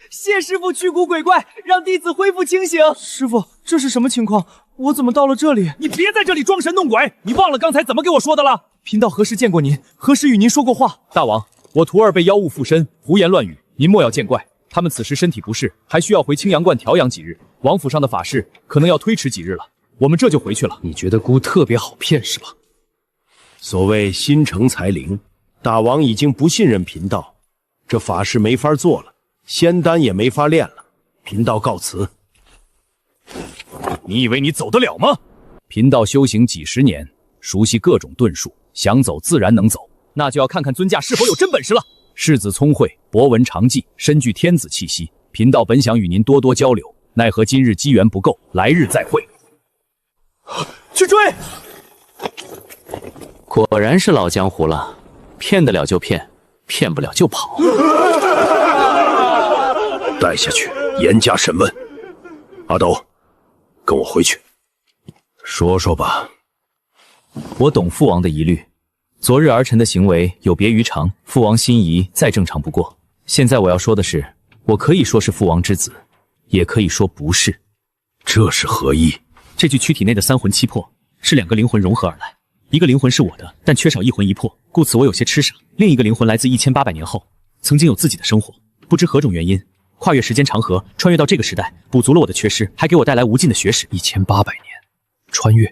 谢师傅驱蛊鬼怪，让弟子恢复清醒。师傅，这是什么情况？我怎么到了这里？你别在这里装神弄鬼！你忘了刚才怎么给我说的了？贫道何时见过您？何时与您说过话？大王，我徒儿被妖物附身，胡言乱语，您莫要见怪。他们此时身体不适，还需要回青阳观调养几日。王府上的法事可能要推迟几日了。我们这就回去了。你觉得姑特别好骗是吧？所谓心诚才灵，大王已经不信任贫道，这法事没法做了，仙丹也没法炼了，贫道告辞。你以为你走得了吗？贫道修行几10年，熟悉各种遁术，想走自然能走，那就要看看尊驾是否有真本事了。世子聪慧，博闻长记，身具天子气息，贫道本想与您多多交流，奈何今日机缘不够，来日再会。去追！果然是老江湖了，骗得了就骗，骗不了就跑。带下去，严加审问。阿斗，跟我回去。说说吧。我懂父王的疑虑，昨日儿臣的行为有别于常，父王心仪再正常不过。现在我要说的是，我可以说是父王之子，也可以说不是。这是何意？这具躯体内的3魂7魄是2个灵魂融合而来，一个灵魂是我的，但缺少1魂1魄，故此我有些痴傻。另一个灵魂来自1800年后，曾经有自己的生活，不知何种原因，跨越时间长河，穿越到这个时代，补足了我的缺失，还给我带来无尽的学识。1800年，穿越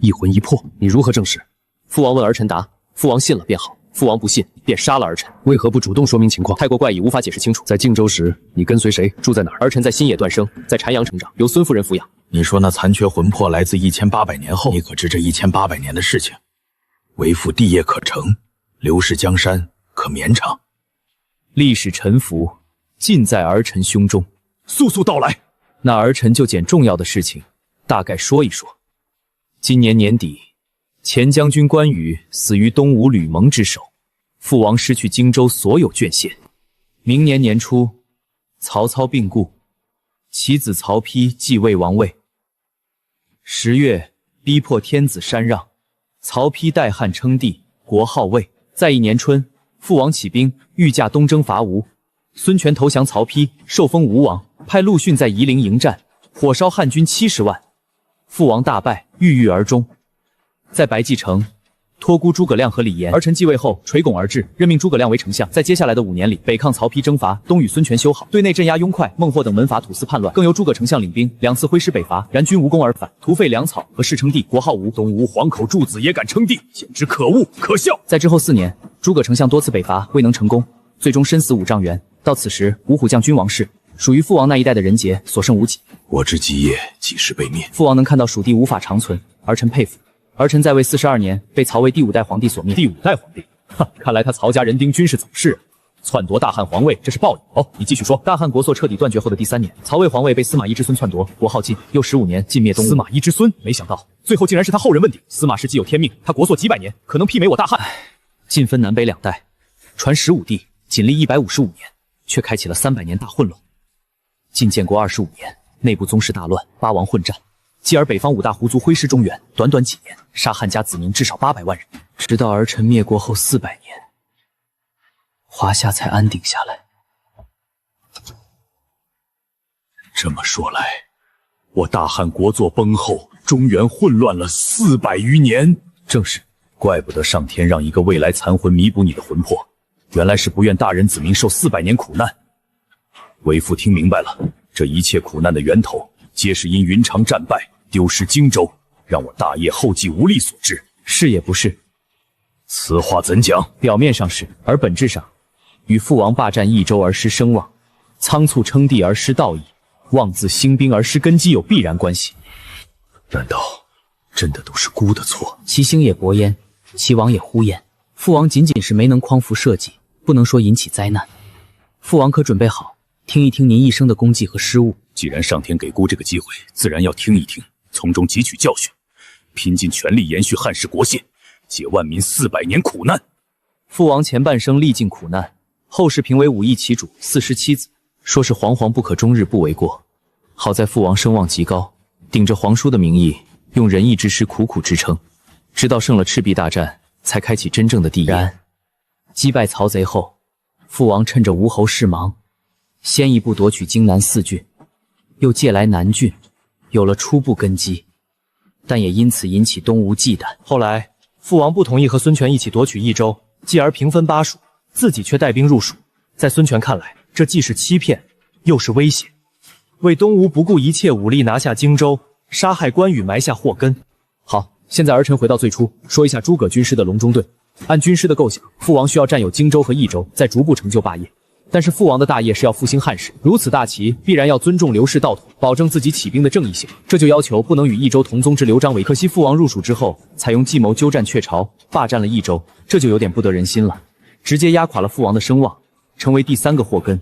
，1魂1魄，你如何证实？父王问儿臣答，父王信了便好，父王不信便杀了儿臣。为何不主动说明情况？太过怪异，无法解释清楚。在靖州时，你跟随谁？住在哪儿？儿臣在新野断生，在禅阳成长，由孙夫人抚养。你说那残缺魂魄来自1800年后，你可知这1800年的事情？为父帝业可成，刘氏江山可绵长。历史沉浮，尽在儿臣胸中。速速道来。那儿臣就捡重要的事情，大概说一说。今年年底，前将军关羽死于东吴吕蒙之手，父王失去荆州所有郡县。明年年初，曹操病故，其子曹丕继位王位。10月，逼迫天子禅让，曹丕代汉称帝，国号魏。在一年春，父王起兵，欲驾东征伐吴。孙权投降曹丕，受封吴王，派陆逊在夷陵迎战，火烧汉军70万。父王大败，郁郁而终。在白帝城，托孤诸葛亮和李严。儿臣继位后，垂拱而治，任命诸葛亮为丞相。在接下来的5年里，北抗曹丕征伐，东与孙权修好，对内镇压雍快、孟获等门阀土司叛乱，更由诸葛丞相领兵2次挥师北伐，然均无功而返，徒费粮草和事称帝，国号吴。东吴黄口柱子也敢称帝，简直可恶可笑。在之后4年，诸葛丞相多次北伐，未能成功，最终身死5丈原。到此时，五虎将军王室属于父王那一代的人杰所剩无几。我之基业几时被灭？父王能看到蜀地无法长存，儿臣佩服。儿臣在位42年，被曹魏第5代皇帝所灭。第5代皇帝，看来他曹家人丁均是早逝，篡夺大汉皇位，这是报应。哦，你继续说。大汉国祚彻底断绝后的第3年，曹魏皇位被司马懿之孙篡夺，国号晋。又15年，晋灭东吴。司马懿之孙，没想到最后竟然是他后人问鼎。司马氏既有天命，他国祚几百年，可能媲美我大汉。晋分南北2代，传15帝，仅历155年，却开启了300年大混乱。晋建国25年，内部宗室大乱，8王混战，继而北方5大胡族挥师中原，短短几年，杀汉家子民至少800万人。直到儿臣灭国后400年，华夏才安定下来。这么说来，我大汉国祚崩后，中原混乱了400余年。正是，怪不得上天让一个未来残魂弥补你的魂魄，原来是不愿大人子民受400年苦难。为父听明白了，这一切苦难的源头，皆是因云长战败，丢失荆州，让我大业后继无力所致。是也不是？此话怎讲？表面上是，而本质上，与父王霸占益州而失声望，仓促称帝而失道义，妄自兴兵而失根基有必然关系。难道真的都是孤的错？其兴也勃焉，其亡也忽焉。父王仅仅是没能匡扶社稷，不能说引起灾难。父王可准备好听一听您一生的功绩和失误。既然上天给孤这个机会，自然要听一听，从中汲取教训，拼尽全力延续汉室国宪，解万民400年苦难。父王前半生历尽苦难，后世评为5义其主，4失妻子，说是惶惶不可终日不为过。好在父王声望极高，顶着皇叔的名义，用仁义之师苦苦支撑，直到胜了赤壁大战，才开启真正的帝业。然击败曹贼后，父王趁着吴侯事忙，先一步夺取荆南4郡，又借来南郡，有了初步根基，但也因此引起东吴忌惮。后来父王不同意和孙权一起夺取益州，继而平分巴蜀，自己却带兵入蜀。在孙权看来，这既是欺骗，又是威胁，为东吴不顾一切武力拿下荆州，杀害关羽埋下祸根。好，现在儿臣回到最初，说一下诸葛军师的隆中对。按军师的构想，父王需要占有荆州和益州，再逐步成就霸业。但是父王的大业是要复兴汉室，如此大旗必然要尊重刘氏道统，保证自己起兵的正义性，这就要求不能与益州同宗之刘璋为敌。可惜父王入蜀之后，采用计谋鸠占鹊巢，霸占了益州，这就有点不得人心了，直接压垮了父王的声望，成为第3个祸根。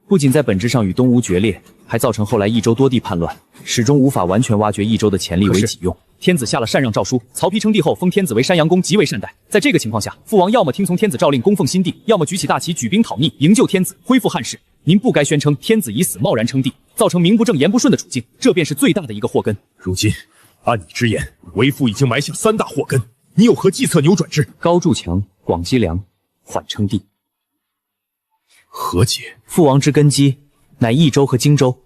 不仅在本质上与东吴决裂，还造成后来益州多地叛乱，始终无法完全挖掘益州的潜力为己用。天子下了禅让诏书，曹丕称帝后封天子为山阳公，极为善待。在这个情况下，父王要么听从天子诏令供奉新帝，要么举起大旗举兵讨逆，营救天子，恢复汉室。您不该宣称天子已死，贸然称帝，造成名不正言不顺的处境，这便是最大的一个祸根。如今按你之言，为父已经埋下3大祸根，你有何计策扭转之？高筑墙，广积粮，缓称帝。何解？父王之根基乃益州和荆州，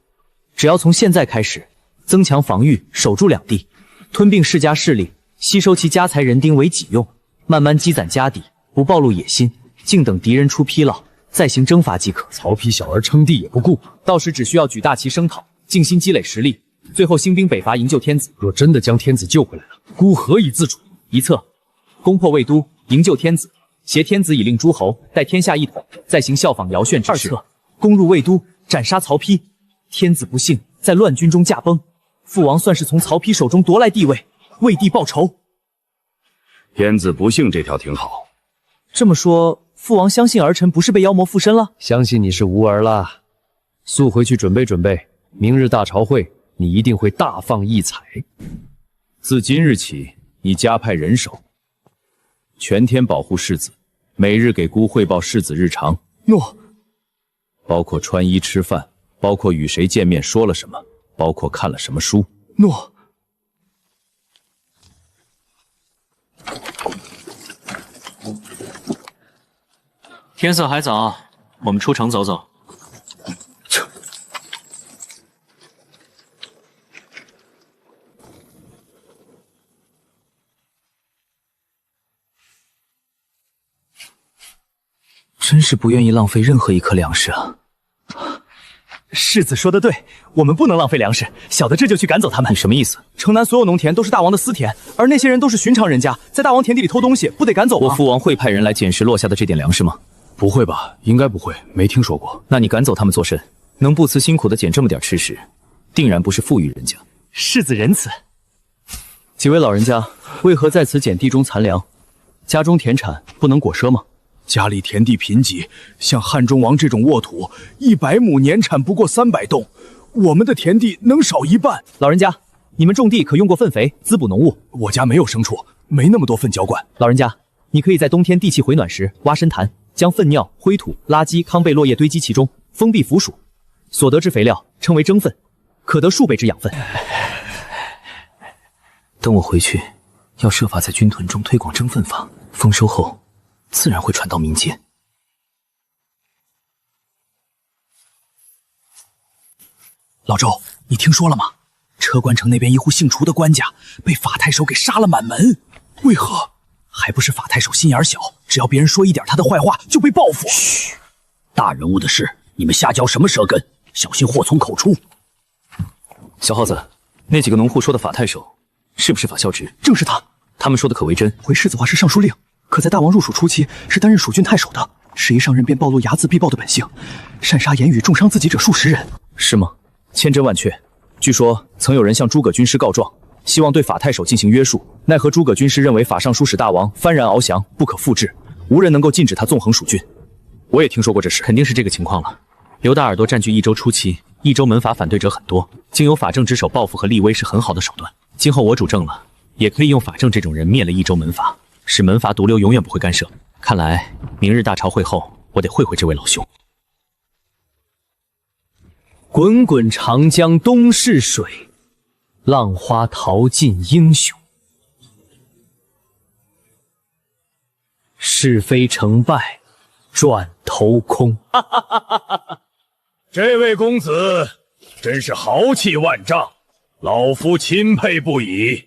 只要从现在开始增强防御，守住2地，吞并世家势力，吸收其家财人丁为己用，慢慢积攒家底，不暴露野心，静等敌人出纰漏，再行征伐即可。曹丕小儿称帝也不顾，到时只需要举大旗声讨，静心积累实力，最后兴兵北伐营救天子。若真的将天子救回来了，孤何以自主？一策，攻破魏都，营救天子，挟天子以令诸侯，待天下一统，再行效仿尧舜之事。二策，攻入魏都，斩杀曹丕。天子不幸在乱军中驾崩，父王算是从曹丕手中夺来帝位，为帝报仇。天子不幸这条挺好。这么说，父王相信儿臣不是被妖魔附身了？相信你是无儿了。速回去准备准备，明日大朝会，你一定会大放异彩。自今日起，你加派人手，全天保护世子，每日给姑汇报世子日常。诺。包括穿衣吃饭，包括与谁见面说了什么，包括看了什么书。诺。天色还早，我们出城走走。真是不愿意浪费任何一颗粮食啊！世子说的对，我们不能浪费粮食。小的这就去赶走他们。你什么意思？城南所有农田都是大王的私田，而那些人都是寻常人家，在大王田地里偷东西，不得赶走吗？我父王会派人来捡拾落下的这点粮食吗？不会吧，应该不会，没听说过。那你赶走他们作甚？能不辞辛苦的捡这么点吃食，定然不是富裕人家。世子仁慈。几位老人家为何在此捡地中残粮？家中田产不能果奢吗？家里田地贫瘠，像汉中王这种沃土，100亩年产不过300栋，我们的田地能少一半。老人家，你们种地可用过粪肥滋补农物？我家没有牲畜，没那么多粪浇灌。老人家，你可以在冬天地气回暖时挖深潭，将粪尿、灰土、垃圾、糠贝落叶堆积其中，封闭腐属，所得之肥料称为蒸粪，可得数倍之养分。等我回去，要设法在军屯中推广蒸粪法，丰收后自然会传到民间。老周，你听说了吗？车关城那边一户姓楚的官家被法太守给杀了满门，为何？还不是法太守心眼小，只要别人说一点他的坏话，就被报复。嘘，大人物的事，你们瞎嚼什么舌根？小心祸从口出。小耗子，那几个农户说的法太守，是不是法孝直？正是他。他们说的可为真？回世子话是尚书令，可在大王入蜀初期是担任蜀郡太守的，时一上任便暴露睚眦必报的本性，擅杀言语，重伤自己者数十人。是吗？千真万确。据说曾有人向诸葛军师告状，希望对法太守进行约束，奈何诸葛军师认为法尚书使大王幡然翱翔，不可复制，无人能够禁止他纵横蜀郡。我也听说过这事，肯定是这个情况了。刘大耳朵占据益州初期，益州门阀反对者很多，经由法正之手报复和立威是很好的手段。今后我主政了，也可以用法正这种人灭了益州门阀，使门阀毒瘤永远不会干涉。看来明日大朝会后，我得会会这位老兄。滚滚长江东逝水，浪花淘尽英雄。是非成败转头空。这位公子真是豪气万丈，老夫钦佩不已。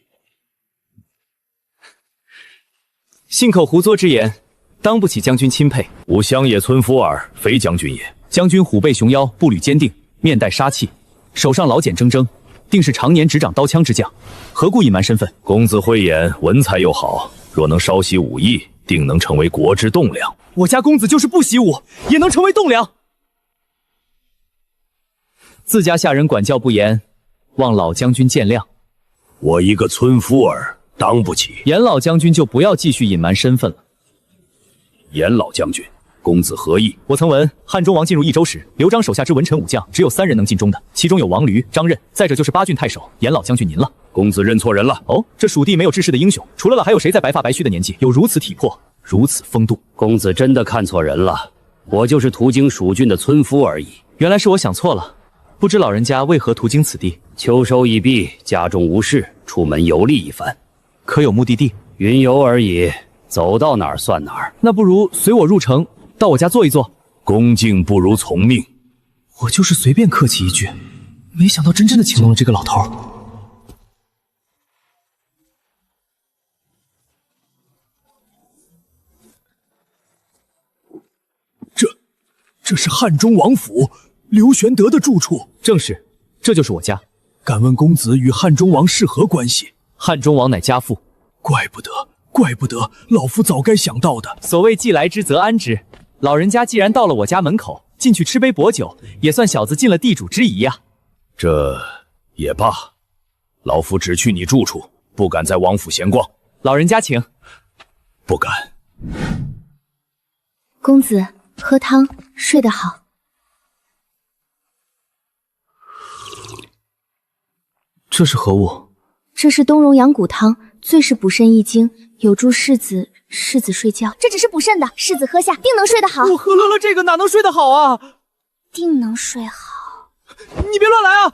信口胡诌之言，当不起将军钦佩。吾乡野村夫耳，非将军也。将军虎背熊腰，步履坚定，面带杀气，手上老茧铮铮，定是常年执掌刀枪之将，何故隐瞒身份？公子慧眼，文才又好，若能稍习武艺，定能成为国之栋梁。我家公子就是不习武，也能成为栋梁。自家下人管教不严，望老将军见谅。我一个村夫儿，当不起。严老将军就不要继续隐瞒身份了。严老将军，公子何意？我曾闻汉中王进入益州时，刘璋手下之文臣武将只有3人能尽忠的，其中有王驴、张任，再者就是8郡太守严老将军您了。公子认错人了。哦，这蜀地没有志士的英雄，除了老还有谁在白发白须的年纪有如此体魄，如此风度？公子真的看错人了，我就是途经蜀郡的村夫而已。原来是我想错了。不知老人家为何途经此地？秋收已毕，家中无事，出门游历一番。可有目的地？云游而已，走到哪儿算哪儿。那不如随我入城，到我家坐一坐。恭敬不如从命。我就是随便客气一句，没想到真正的请动了这个老头。这是汉中王府刘玄德的住处。正是，这就是我家。敢问公子与汉中王是何关系？汉中王乃家父。怪不怪不得老夫早该想到的。所谓既来之则安之，老人家既然到了我家门口，进去吃杯薄酒，也算小子尽了地主之谊呀。这也罢，老夫只去你住处，不敢在王府闲逛。老人家请。不敢。公子，喝汤，睡得好。这是何物？这是冬蓉养骨汤，最是补肾益精，有助世子睡觉。这只是补肾的，世子喝下定能睡得好。我喝了这个哪能睡得好啊？定能睡好。你别乱来啊！